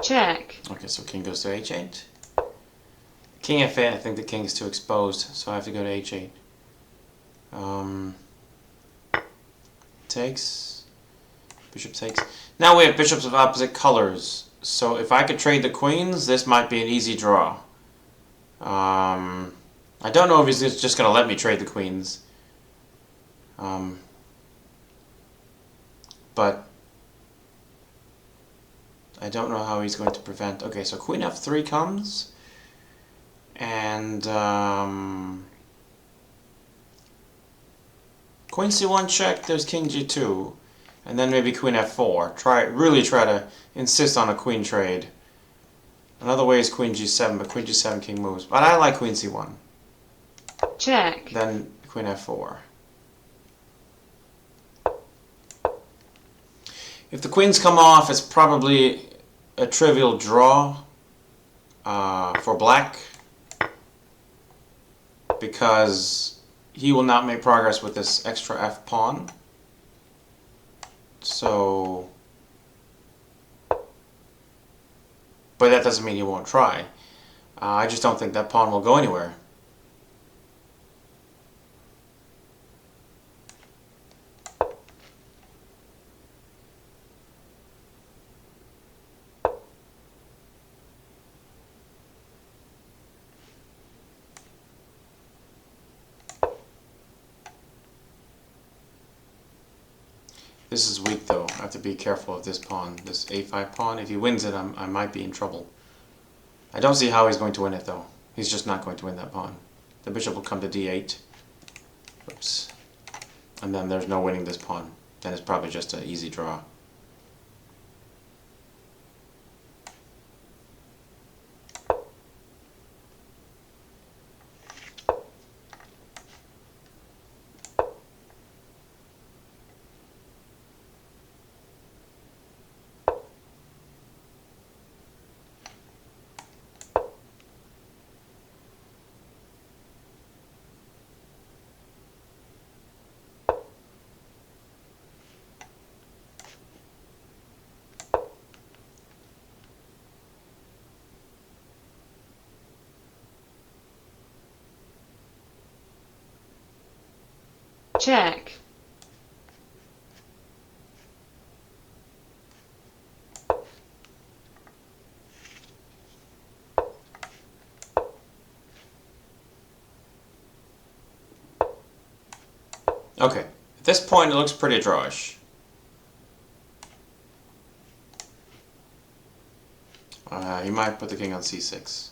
Check. Okay, so king goes to h8. King f8, I think the king is too exposed, so I have to go to h8. Takes. Bishop takes. Now we have bishops of opposite colors, so if I could trade the queens, this might be an easy draw. I don't know if he's just going to let me trade the queens. But I don't know how he's going to prevent. Okay, so queen f3 comes, and queen c1 check. There's king g2, and then maybe queen f4. Really try to insist on a queen trade. Another way is queen g7, but queen g7 king moves. But I like queen c1. Check. Then queen f4. If the queens come off, it's probably a trivial draw for black, because he will not make progress with this extra f pawn. So, but that doesn't mean he won't try. I just don't think that pawn will go anywhere. This is weak though. I have to be careful of this pawn, this a5 pawn. If he wins it, I might be in trouble. I don't see how he's going to win it though. He's just not going to win that pawn. The bishop will come to d8. Oops. And then there's no winning this pawn. Then it's probably just an easy draw. Check. Okay, at this point it looks pretty drawish. He might put the king on c6.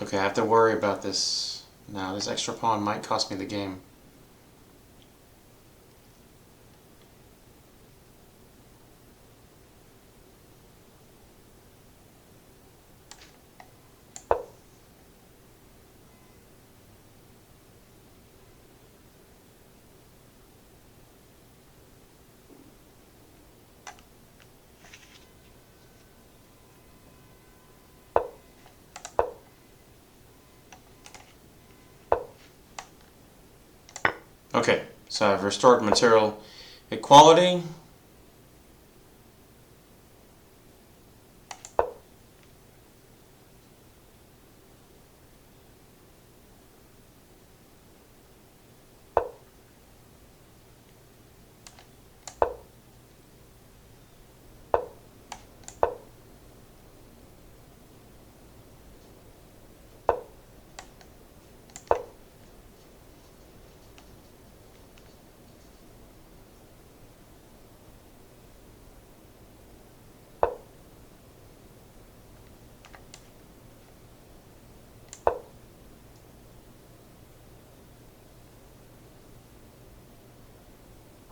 Okay, I have to worry about this now. This extra pawn might cost me the game. Okay, so I've restored material equality.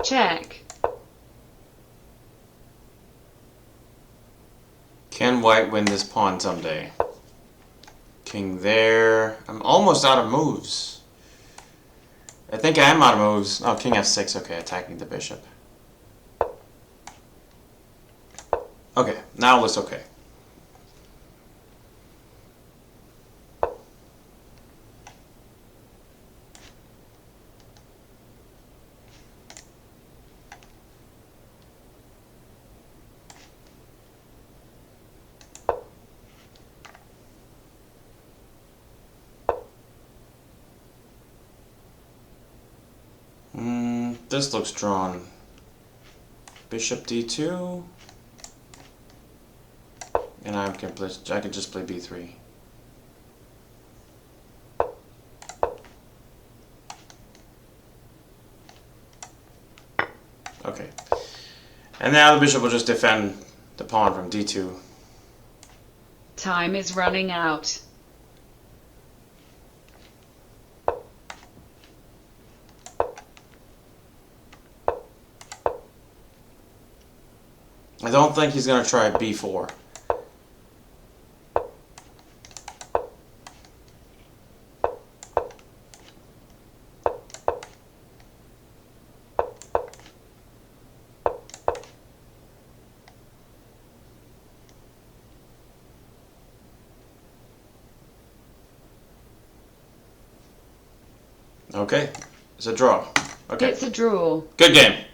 Check. Can white win this pawn someday? King there. I'm almost out of moves. I think I am out of moves. Oh, king f6. Okay, attacking the bishop. Okay, now it looks okay. This looks drawn. Bishop d2. And I can just play b3. Okay. And now the bishop will just defend the pawn from d2. Time is running out. I don't think he's going to try b4. Okay, it's a draw. Okay, It's a draw. good game.